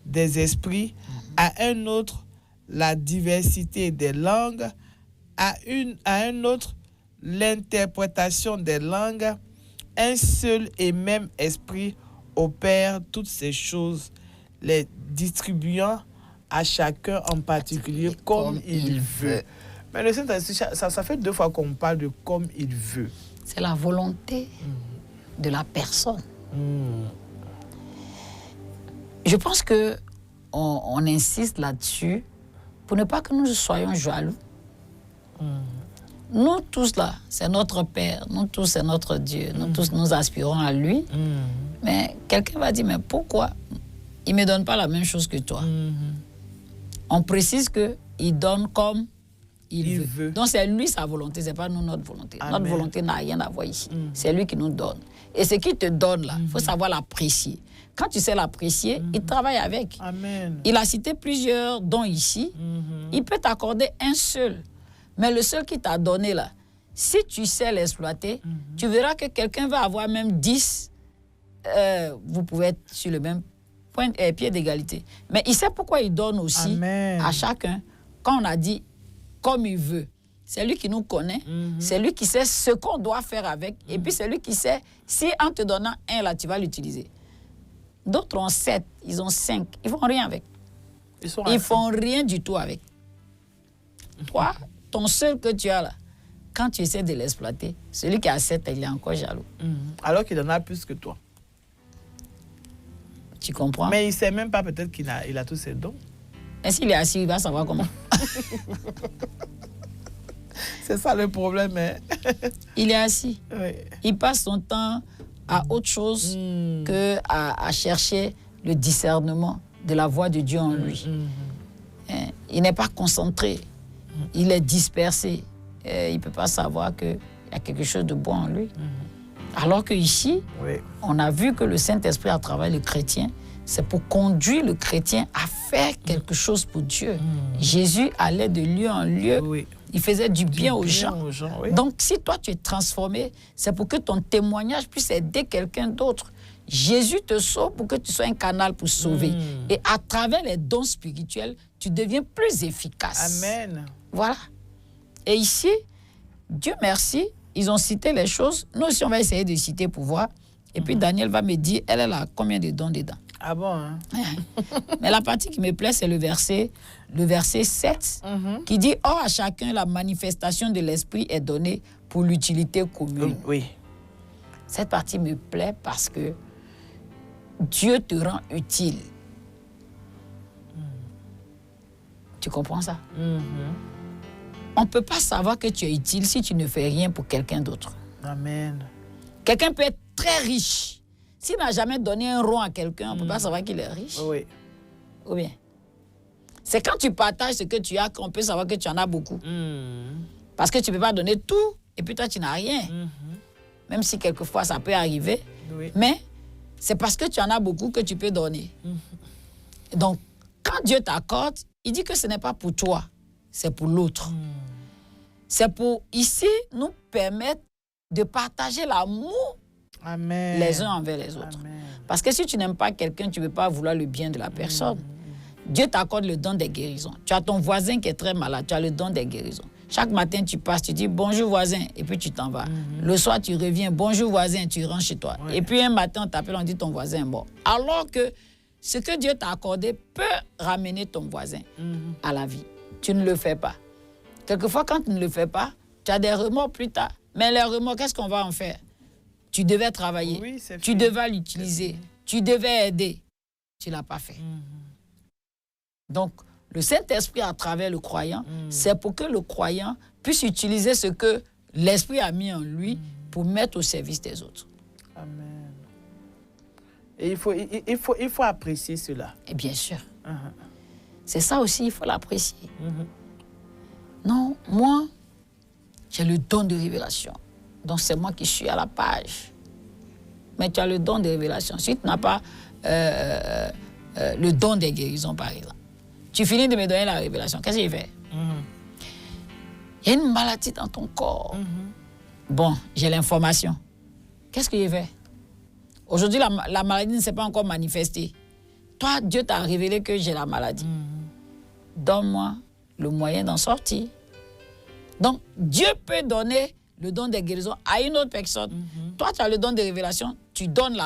des esprits, à un autre la diversité des langues, à un autre l'interprétation des langues. Un seul et même esprit opère toutes ces choses, les distribuant à chacun en particulier comme il veut. Mais le Saint-Esprit, ça fait 2 fois qu'on parle de comme il veut. C'est la volonté de la personne. Je pense que on insiste là-dessus pour ne pas que nous soyons jaloux. Nous tous là, c'est notre Père, nous tous c'est notre Dieu, nous tous nous aspirons à lui. Mais quelqu'un va dire, mais pourquoi il ne me donne pas la même chose que toi? On précise qu'il donne comme il veut. Donc c'est lui sa volonté, ce n'est pas nous notre volonté. Amen. Notre volonté n'a rien à voir ici. C'est lui qui nous donne. Et ce qu'il te donne là, il faut savoir l'apprécier. Quand tu sais l'apprécier, il travaille avec. Amen. Il a cité plusieurs dons ici. Il peut t'accorder un seul. Mais le seul qu'il t'a donné là, si tu sais l'exploiter, tu verras que quelqu'un va avoir même 10. Vous pouvez être sur le même pied d'égalité. Mais il sait pourquoi il donne aussi à chacun. Quand on a dit comme il veut, c'est lui qui nous connaît, c'est lui qui sait ce qu'on doit faire avec, et puis c'est lui qui sait si en te donnant un là, tu vas l'utiliser. D'autres ont 7, ils ont 5, ils ne font rien avec. Ils ne font rien du tout avec. Toi, ton seul que tu as là, quand tu essaies de l'exploiter, celui qui a 7, il est encore jaloux. Alors qu'il en a plus que toi. Tu comprends? Mais il ne sait même pas peut-être qu'il a tous ses dons. Et s'il est assis, il va savoir comment. C'est ça le problème. Hein? Il est assis. Oui. Il passe son temps à autre chose que à chercher le discernement de la voix de Dieu en lui. Hein? Il n'est pas concentré. Il est dispersé. Il ne peut pas savoir qu'il y a quelque chose de bon en lui. Alors qu'ici, Oui. on a vu que le Saint-Esprit, à travers le chrétien, c'est pour conduire le chrétien à faire quelque chose pour Dieu. Jésus allait de lieu en lieu. Oui. Il faisait du bien aux gens. Oui. Donc, si toi, tu es transformé, c'est pour que ton témoignage puisse aider quelqu'un d'autre. Jésus te sauve pour que tu sois un canal pour sauver. Et à travers les dons spirituels, tu deviens plus efficace. Amen. Voilà. Et ici, Dieu merci, ils ont cité les choses. Nous aussi, on va essayer de citer pour voir. Et puis, Daniel va me dire, elle a combien de dons dedans. Ah bon, hein? Mais la partie qui me plaît, c'est le verset 7, qui dit « Or, à chacun, la manifestation de l'Esprit est donnée pour l'utilité commune. » Oui. Cette partie me plaît parce que Dieu te rend utile. Tu comprends ça? On ne peut pas savoir que tu es utile si tu ne fais rien pour quelqu'un d'autre. Amen. Quelqu'un peut être très riche. S'il n'a jamais donné un rond à quelqu'un, on ne peut pas savoir qu'il est riche. Oui. Ou bien? C'est quand tu partages ce que tu as qu'on peut savoir que tu en as beaucoup. Parce que tu ne peux pas donner tout et puis toi, tu n'as rien. Même si quelquefois, ça peut arriver. Oui. Mais c'est parce que tu en as beaucoup que tu peux donner. Donc, quand Dieu t'accorde, il dit que ce n'est pas pour toi, c'est pour l'autre. C'est pour, ici, nous permettre de partager l'amour Amen. les uns envers les autres. Amen. Parce que si tu n'aimes pas quelqu'un, tu ne veux pas vouloir le bien de la personne. Dieu t'accorde le don des guérisons. Tu as ton voisin qui est très malade, tu as le don des guérisons. Chaque matin, tu passes, tu dis bonjour voisin, et puis tu t'en vas. Le soir, tu reviens, bonjour voisin, tu rentres chez toi. Ouais. Et puis un matin, on t'appelle, on dit ton voisin est mort. Alors que ce que Dieu t'a accordé peut ramener ton voisin à la vie. Tu ne le fais pas. Quelquefois, quand tu ne le fais pas, tu as des remords plus tard. Mais les remords, qu'est-ce qu'on va en faire? Tu devais travailler, Oui, c'est tu fini. devais l'utiliser, tu devais aider. Tu ne l'as pas fait. Donc, le Saint-Esprit, à travers le croyant, c'est pour que le croyant puisse utiliser ce que l'Esprit a mis en lui pour mettre au service des autres. Amen. Et il faut apprécier cela. Et bien sûr. C'est ça aussi, il faut l'apprécier. Non, moi, j'ai le don de révélation. Donc, c'est moi qui suis à la page. Mais tu as le don de révélation. Si tu n'as pas le don des guérisons, par exemple, tu finis de me donner la révélation. Qu'est-ce qu'il fait? Il y a une maladie dans ton corps. Bon, j'ai l'information. Qu'est-ce qu'il fait? Aujourd'hui, la maladie ne s'est pas encore manifestée. Toi, Dieu t'a révélé que j'ai la maladie. Donne-moi le moyen d'en sortir. Donc, Dieu peut donner le don des guérisons à une autre personne. Toi, tu as le don de révélation, tu donnes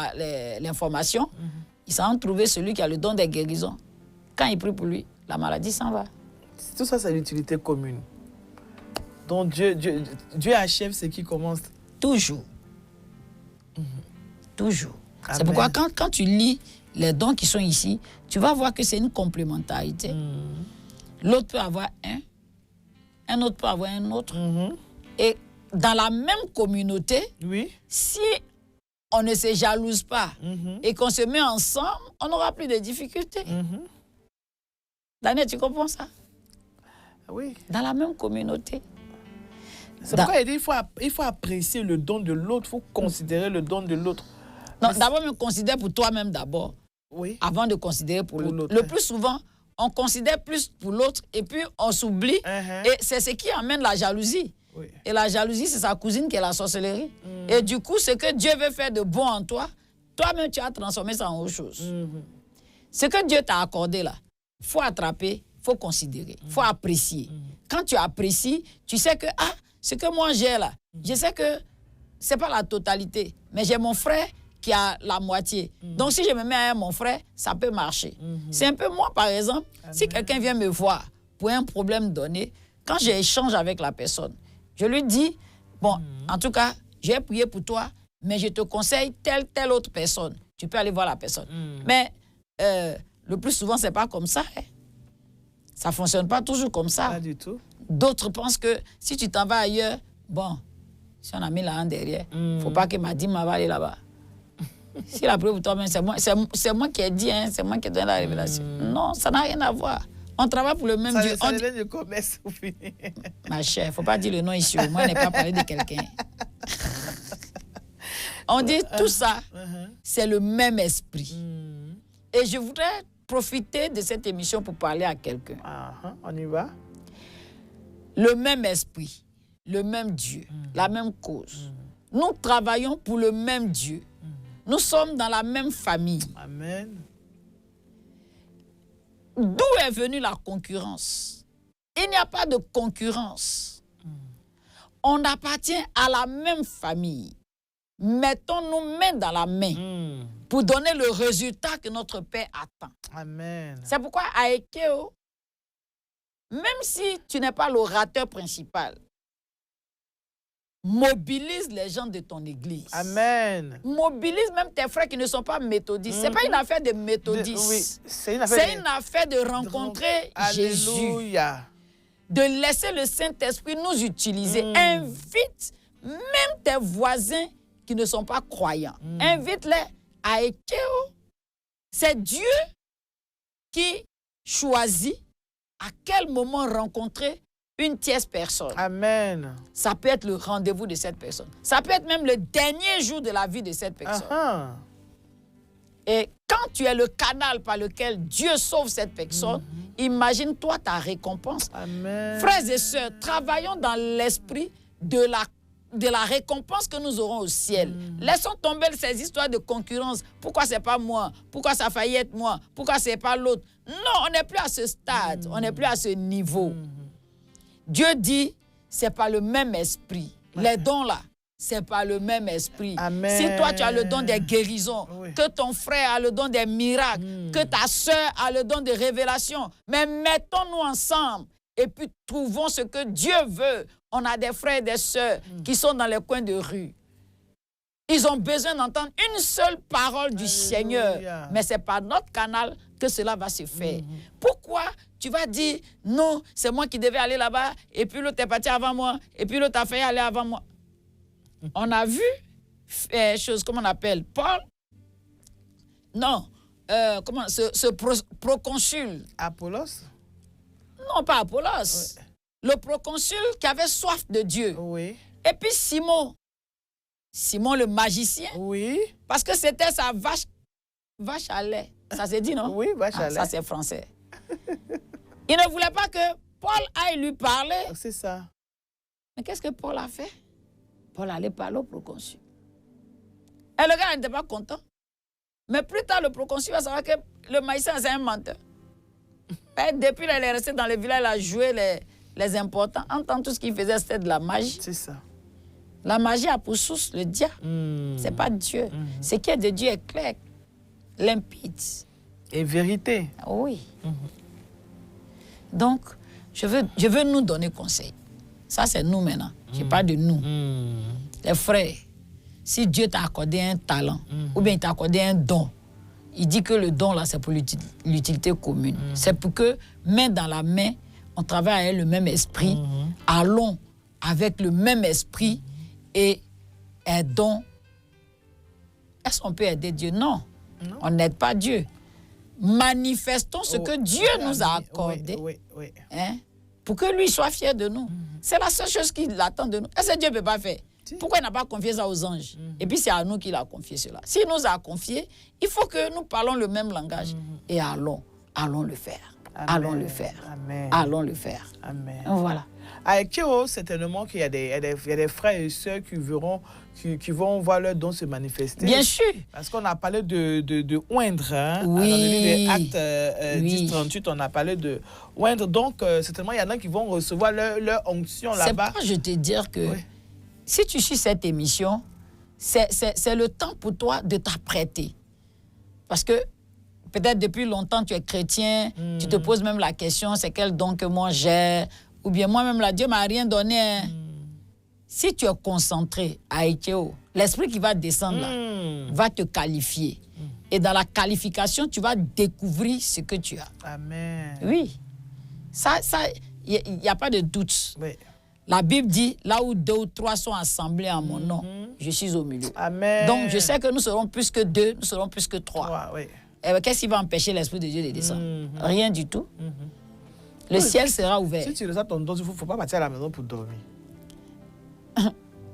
l'information. Il s'en trouver celui qui a le don des guérisons. Quand il prie pour lui, la maladie s'en va. Tout ça, c'est l'utilité commune. Donc, Dieu achève ce qui commence. Toujours. Toujours. Amen. C'est pourquoi quand tu lis les dons qui sont ici, tu vas voir que c'est une complémentarité. L'autre peut avoir un autre peut avoir un autre. Et dans la même communauté, Oui. si on ne se jalouse pas et qu'on se met ensemble, on n'aura plus de difficultés. Daniel, tu comprends ça? Oui. Dans la même communauté. C'est pourquoi il dit il faut apprécier le don de l'autre, il faut considérer le don de l'autre. Non, d'abord, me considère pour toi-même d'abord, Oui. avant de considérer pour l'autre. l'autre. Le plus souvent, on considère plus pour l'autre et puis on s'oublie. Et c'est ce qui amène la jalousie. Oui. Et la jalousie, c'est sa cousine qui est la sorcellerie. Et du coup, ce que Dieu veut faire de bon en toi, toi-même, tu as transformé ça en autre chose. Ce que Dieu t'a accordé là, il faut attraper, il faut considérer, il faut apprécier. Quand tu apprécies, tu sais que, ce que moi j'ai là, je sais que ce n'est pas la totalité, mais j'ai mon frère qui a la moitié. Donc, si je me mets à mon frère, ça peut marcher. C'est un peu moi, par exemple, si quelqu'un vient me voir pour un problème donné, quand j'échange avec la personne, je lui dis, bon, en tout cas, j'ai prié pour toi, mais je te conseille telle autre personne. Tu peux aller voir la personne. Mais le plus souvent, ce n'est pas comme ça. Ça ne fonctionne pas toujours comme ça. Pas du tout. D'autres pensent que si tu t'en vas ailleurs, bon, si on a mis la hand derrière, il ne faut pas que ma dîme va aller là-bas. Si la preuve pour toi-même, c'est moi qui ai dit, hein, c'est moi qui ai donné la révélation. Non, ça n'a rien à voir. On travaille pour le même Dieu. Ça devient du commerce au fini. Ma chère, il ne faut pas dire le nom ici. Moi, je n'ai pas parlé de quelqu'un. On dit tout ça, c'est le même esprit. Et je voudrais profiter de cette émission pour parler à quelqu'un. On y va. Le même esprit, le même Dieu, la même cause. Nous travaillons pour le même Dieu. Nous sommes dans la même famille. Amen. D'où est venue la concurrence? Il n'y a pas de concurrence. On appartient à la même famille. Mettons-nous main dans la main pour donner le résultat que notre Père attend. Amen. C'est pourquoi à Ekeo, même si tu n'es pas l'orateur principal, mobilise les gens de ton église. Amen. Mobilise même tes frères qui ne sont pas méthodistes. Ce n'est pas une affaire de méthodistes. Oui, c'est une affaire de rencontrer Jésus. Alléluia. De laisser le Saint-Esprit nous utiliser. Invite même tes voisins qui ne sont pas croyants. Invite-les à Ekeo. C'est Dieu qui choisit à quel moment rencontrer une tierce personne. Amen. Ça peut être le rendez-vous de cette personne. Ça peut être même le dernier jour de la vie de cette personne. Et quand tu es le canal par lequel Dieu sauve cette personne, imagine-toi ta récompense. Amen. Frères et sœurs, travaillons dans l'esprit de la récompense que nous aurons au ciel. Laissons tomber ces histoires de concurrence. Pourquoi c'est pas moi? Pourquoi ça a failli être moi? Pourquoi c'est pas l'autre? Non, on n'est plus à ce stade. On n'est plus à ce niveau. Dieu dit, c'est pas le même esprit. Les dons là, c'est pas le même esprit. Amen. Si toi tu as le don des guérisons, que ton frère a le don des miracles, que ta sœur a le don de révélation, mais mettons-nous ensemble et puis trouvons ce que Dieu veut. On a des frères et des sœurs qui sont dans les coins de rue. Ils ont besoin d'entendre une seule parole du Seigneur. Mais ce n'est pas notre canal que cela va se faire. Pourquoi tu vas dire, non, c'est moi qui devais aller là-bas, et puis l'autre est parti avant moi, et puis l'autre a failli aller avant moi. On a vu, comment on appelle, Paul? Non, ce proconsul. Apollos? Non, pas Apollos. Le proconsul qui avait soif de Dieu. Oui. Et puis Simon le magicien. Oui. Parce que c'était sa vache à lait. Ça s'est dit, non? Oui, vache à lait. Ça, c'est français. Il ne voulait pas que Paul aille lui parler. C'est ça. Mais qu'est-ce que Paul a fait? Paul allait parler au proconsul. Et le gars n'était pas content. Mais plus tard, le proconsul va savoir que le magicien, c'est un menteur. Et depuis, il est resté dans le village, il a joué les importants. En tant que tout ce qu'il faisait, c'était de la magie. C'est ça. La magie a pour source le diable. Ce n'est pas Dieu. Ce qui est de Dieu est clair, limpide. Et vérité. Oui. Donc, je veux nous donner conseil. Ça, c'est nous maintenant. Je parle de nous. Les frères, si Dieu t'a accordé un talent, ou bien il t'a accordé un don, il dit que le don, là, c'est pour l'utilité commune. C'est pour que, main dans la main, on travaille avec le même esprit, allons avec le même esprit et aidons. Est-ce qu'on peut aider Dieu? Non. On n'aide pas Dieu. Manifestons ce que Dieu nous a accordé pour que lui soit fier de nous. C'est la seule chose qu'il attend de nous. Est-ce que Dieu ne peut pas faire? Pourquoi il n'a pas confié ça aux anges? Et puis c'est à nous qu'il a confié cela. S'il nous a confié, il faut que nous parlons le même langage. Et allons le faire. Amen. Allons le faire. Amen. Allons le faire. Amen. Voilà. À Ekeo, certainement qu'il y a des frères et sœurs qui vont voir leur don se manifester. Bien sûr. Parce qu'on a parlé de oindre. Hein? Oui. Dans le livre des Actes 10-38, on a parlé de oindre. Donc, certainement, il y en a qui vont recevoir leur onction là-bas. C'est pourquoi je te dire que si tu suis cette émission, c'est le temps pour toi de t'apprêter. Parce que peut-être depuis longtemps, tu es chrétien, tu te poses même la question, c'est quel don que moi j'ai? Ou bien moi-même, là, Dieu ne m'a rien donné. Hein. Si tu es concentré à Ekeo, l'esprit qui va descendre là va te qualifier. Et dans la qualification, tu vas découvrir ce que tu as. Amen. Oui. Ça, il n'y a pas de doute. Oui. La Bible dit, là où 2 ou 3 sont assemblés en mon nom, je suis au milieu. Amen. Donc, je sais que nous serons plus que 2, nous serons plus que 3. Oui. Qu'est-ce qui va empêcher l'Esprit de Dieu de descendre? Rien du tout. Le ciel sera ouvert. Si tu reçois ton don, il ne faut pas partir à la maison pour dormir.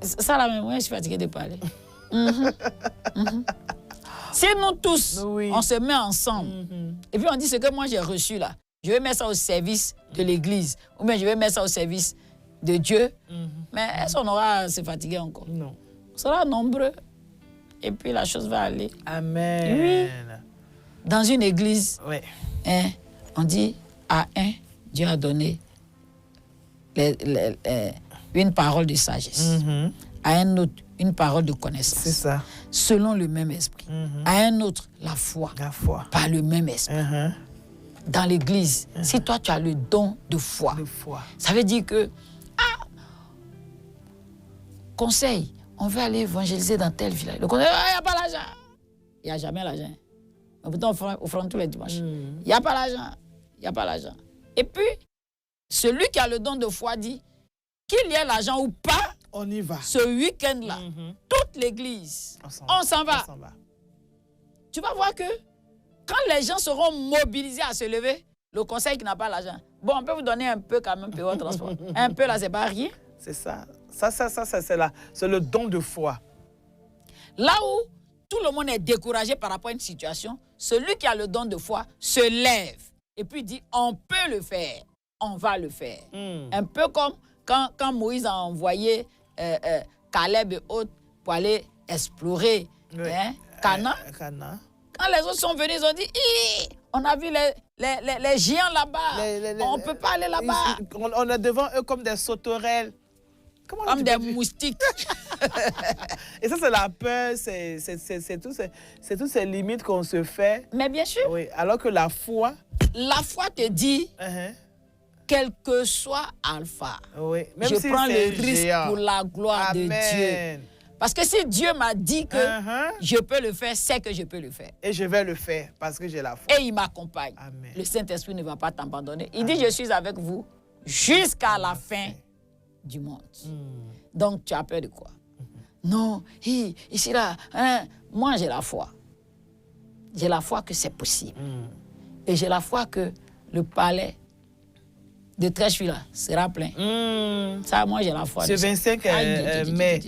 Ça, la même, moi, je suis fatiguée de parler. Si nous tous, on se met ensemble, et puis on dit ce que moi j'ai reçu là, je vais mettre ça au service de l'Église, ou bien je vais mettre ça au service de Dieu, mais est-ce qu'on aura à se fatiguer encore? Non. On sera nombreux, et puis la chose va aller. Amen. Oui. Dans une église, Oui. On dit à un, Dieu a donné une parole de sagesse, à un autre, une parole de connaissance. C'est ça. Selon le même esprit. À un autre, la foi. La foi. Par le même esprit. Dans l'église, si toi tu as le don de foi, ça veut dire que, conseil, on veut aller évangéliser dans tel village. Le conseil, il n'y a pas l'argent. Il n'y a jamais l'argent. Mais pourtant, on offrande tous les dimanches. Il n'y a pas l'argent. Il n'y a pas l'argent. Et puis, celui qui a le don de foi dit, qu'il y ait l'argent ou pas, on y va. Ce week-end-là, toute l'église, on s'en va. Tu vas voir que quand les gens seront mobilisés à se lever, le conseil qui n'a pas l'argent, bon, on peut vous donner un peu quand même pour votre transport. Un peu là, c'est pas rien. C'est ça. C'est le don de foi. Là où tout le monde est découragé par rapport à une situation, celui qui a le don de foi se lève et puis dit, on peut le faire, on va le faire. Un peu comme quand Moïse a envoyé Caleb et autres pour aller explorer Canaan. Quand les autres sont venus, ils ont dit, on a vu les géants là-bas, on ne peut pas aller là-bas. On est devant eux comme des sauterelles. Comme des moustiques. Et ça, c'est la peur, c'est toutes ces limites qu'on se fait. Mais bien sûr. Oui, alors que la foi... La foi te dit, quel que soit Alpha, même je si prends le risque géant. pour la gloire de Dieu. Parce que si Dieu m'a dit que je peux le faire, c'est que je peux le faire. Et je vais le faire parce que j'ai la foi. Et il m'accompagne. Le Saint-Esprit ne va pas t'abandonner. Il dit, je suis avec vous jusqu'à la fin du monde. Donc, tu as peur de quoi? Non, ici, là, moi, j'ai la foi. J'ai la foi que c'est possible. Et j'ai la foi que le palais de Trècheville sera plein. Ça, moi, j'ai la foi. Ce 25 mai,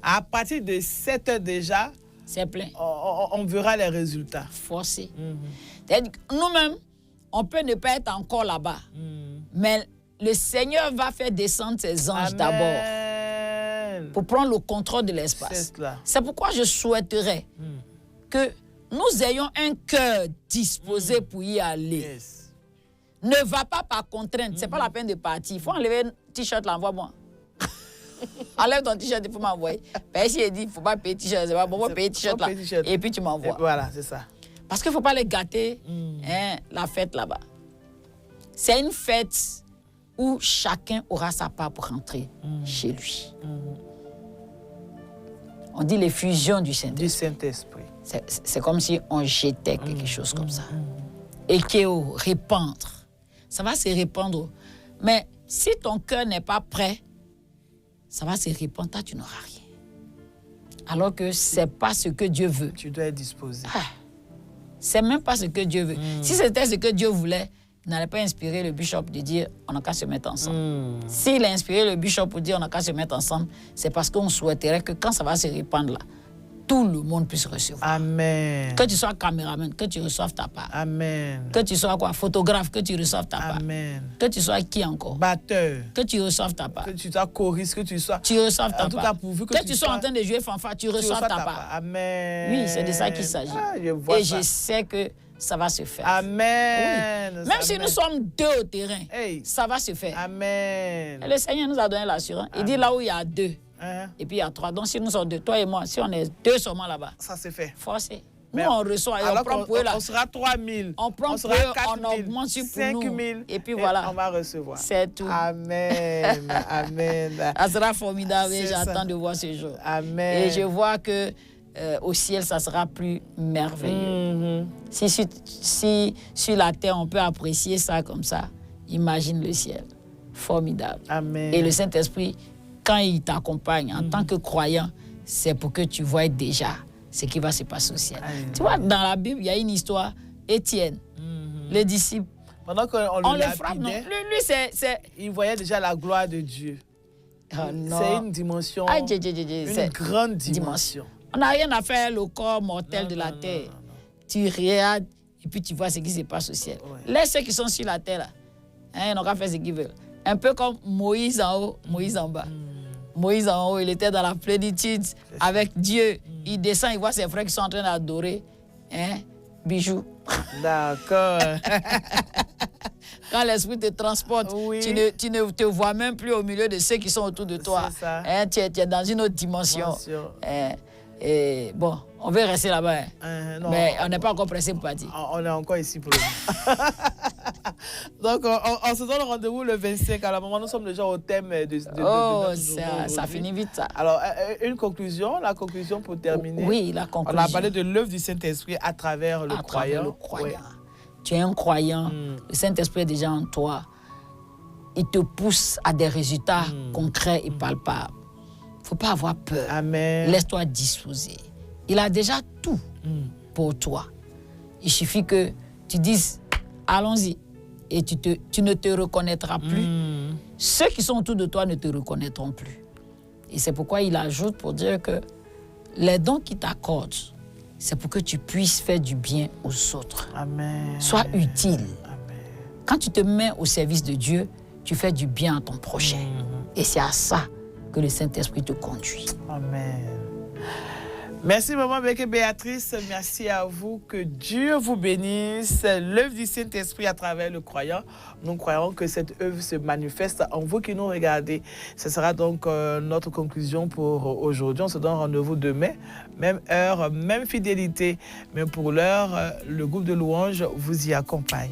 à partir de 7 heures déjà, c'est plein. On verra les résultats. Forcé. Nous-mêmes, on peut ne pas être encore là-bas. Mais le Seigneur va faire descendre ses anges d'abord pour prendre le contrôle de l'espace. C'est pourquoi je souhaiterais que nous ayons un cœur disposé pour y aller. Ne va pas par contrainte. C'est pas la peine de partir. Il faut enlever un t-shirt là, envoie-moi. Enlève ton t-shirt, il faut m'envoyer. Parce qu'il dit, il ne faut pas payer t-shirt. C'est pas bon, on va payer t-shirt là. Et puis tu m'envoies. Voilà, c'est ça. Parce qu'il ne faut pas les gâter, la fête là-bas. C'est une fête où chacun aura sa part pour rentrer chez lui. On dit l'effusion du Saint-Esprit. C'est comme si on jetait quelque chose comme ça. Ekeo, répandre. Ça va se répandre. Mais si ton cœur n'est pas prêt, ça va se répandre, toi, tu n'auras rien. Alors que ce n'est pas ce que Dieu veut. Tu dois être disposé. C'est même pas ce que Dieu veut. Si c'était ce que Dieu voulait, il n'allait pas inspirer le bishop de dire on n'a qu'à se mettre ensemble. S'il a inspiré le bishop pour dire on n'a qu'à se mettre ensemble, c'est parce qu'on souhaiterait que quand ça va se répandre là, tout le monde puisse recevoir. Amen. Que tu sois caméraman, que tu reçoives ta part. Amen. Que tu sois quoi, photographe, que tu reçoives ta part. Amen. Que tu sois qui encore? Batteur. Que tu reçoives ta part. Que tu sois choriste, que tu sois... Tu reçoives ta part. En tout cas, pourvu que tu sois en train de jouer fanfare, tu reçoives ta part. Amen. Oui, c'est de ça qu'il s'agit. Et je sais que ça va se faire. Amen. Oui. Même si nous sommes 2 au terrain, ça va se faire. Amen. Et le Seigneur nous a donné l'assurance. Il dit là où il y a 2, et puis il y a 3. Donc si nous sommes 2, toi et moi, si on est 2 seulement là-bas, ça se fait. Forcé. Nous, on reçoit et on prend pour eux là. On sera 3000. On prend pour eux, on augmente sur pour nous. 5000. Et puis voilà. On va recevoir. C'est tout. Amen. Amen. Ça sera formidable et j'attends de voir ce jour. Amen. Et je vois que au ciel, ça sera plus merveilleux. Si sur la terre, on peut apprécier ça comme ça, imagine le ciel. Formidable. Amen. Et le Saint-Esprit, quand il t'accompagne en tant que croyant, c'est pour que tu vois déjà ce qui va se passer au ciel. Amen. Tu vois, dans la Bible, il y a une histoire. Étienne, le disciple, Pendant qu'on on le le frappe, non? lapidait, Lui, c'est... il voyait déjà la gloire de Dieu. Oh, non. C'est une dimension, Ah, une grande dimension. On n'a rien à faire le corps mortel Non, de la non, terre. non. Tu regardes et puis tu vois ce qui se passe au ciel. Ouais. Laisse ceux qui sont sur la terre là. Hein, ils n'ont qu'à faire ce qu'ils veulent. Un peu comme Moïse en haut, Moïse en bas. Moïse en haut, il était dans la plénitude avec Dieu. Il descend, il voit ses frères qui sont en train d'adorer. Hein, bijoux. D'accord. Quand l'esprit te transporte, Oui. tu ne te vois même plus au milieu de ceux qui sont autour de toi. C'est ça. Hein, tu es dans une autre dimension. Dimension. Hein, et bon, on veut rester là-bas. Hein. Non, Mais on n'est pas encore pressé pour partir. on est encore ici pour le moment. Donc, on se donne rendez-vous le 25. À la moment, nous sommes déjà au thème de Oh, notre journée ça aujourd'hui. finit vite, ça. Alors, une conclusion, la conclusion pour terminer. Oui, la On conclusion. a parlé de l'œuvre du Saint-Esprit à travers le à croyant. travers le croyant. Ouais. Tu es un croyant, le Saint-Esprit est déjà en toi. Il te pousse à des résultats concrets et palpables. Il ne faut pas avoir peur. Amen. Laisse-toi disposer. Il a déjà tout pour toi. Il suffit que tu dises, allons-y. Et tu ne te reconnaîtras plus. Ceux qui sont autour de toi ne te reconnaîtront plus. Et c'est pourquoi il ajoute pour dire que les dons qu'il t'accorde, c'est pour que tu puisses faire du bien aux autres. Amen. Sois utile. Amen. Quand tu te mets au service de Dieu, tu fais du bien à ton prochain. Et c'est à ça que le Saint-Esprit te conduit. Amen. Merci, Maman Béatrice. Merci à vous. Que Dieu vous bénisse. L'œuvre du Saint-Esprit à travers le croyant. Nous croyons que cette œuvre se manifeste en vous qui nous regardez. Ce sera donc notre conclusion pour aujourd'hui. On se donne rendez-vous demain. Même heure, même fidélité. Mais pour l'heure, le groupe de louanges vous y accompagne.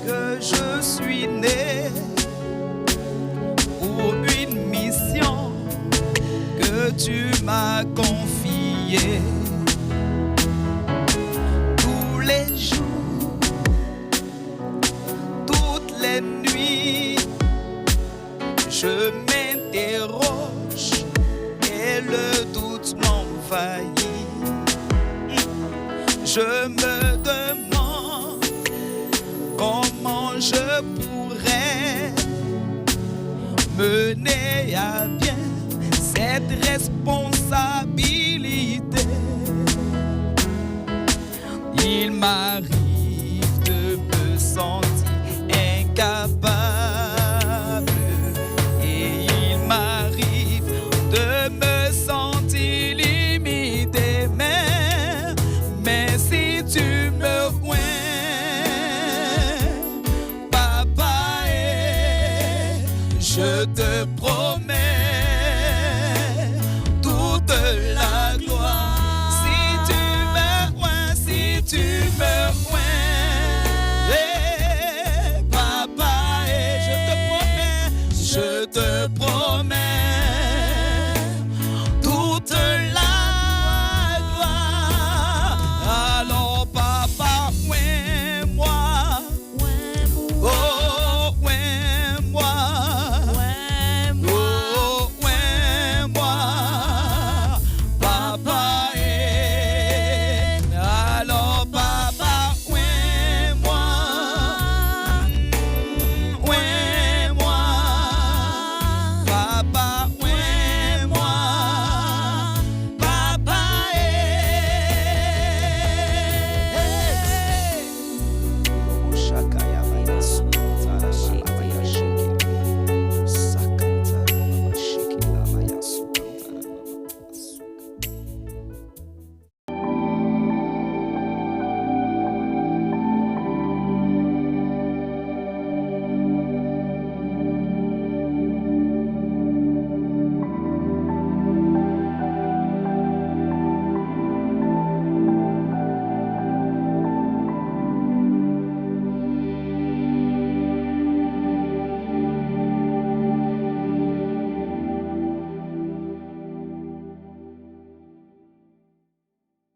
Que je suis né pour une mission que tu m'as confiée. Tous les jours, toutes les nuits, je m'interroge et le doute m'envahit. Je me demande comment je pourrais mener à bien cette responsabilité. Il m'arrive de me sentir incapable et il m'arrive de me sentir limité. Mais si tu me vois, papa, je te promets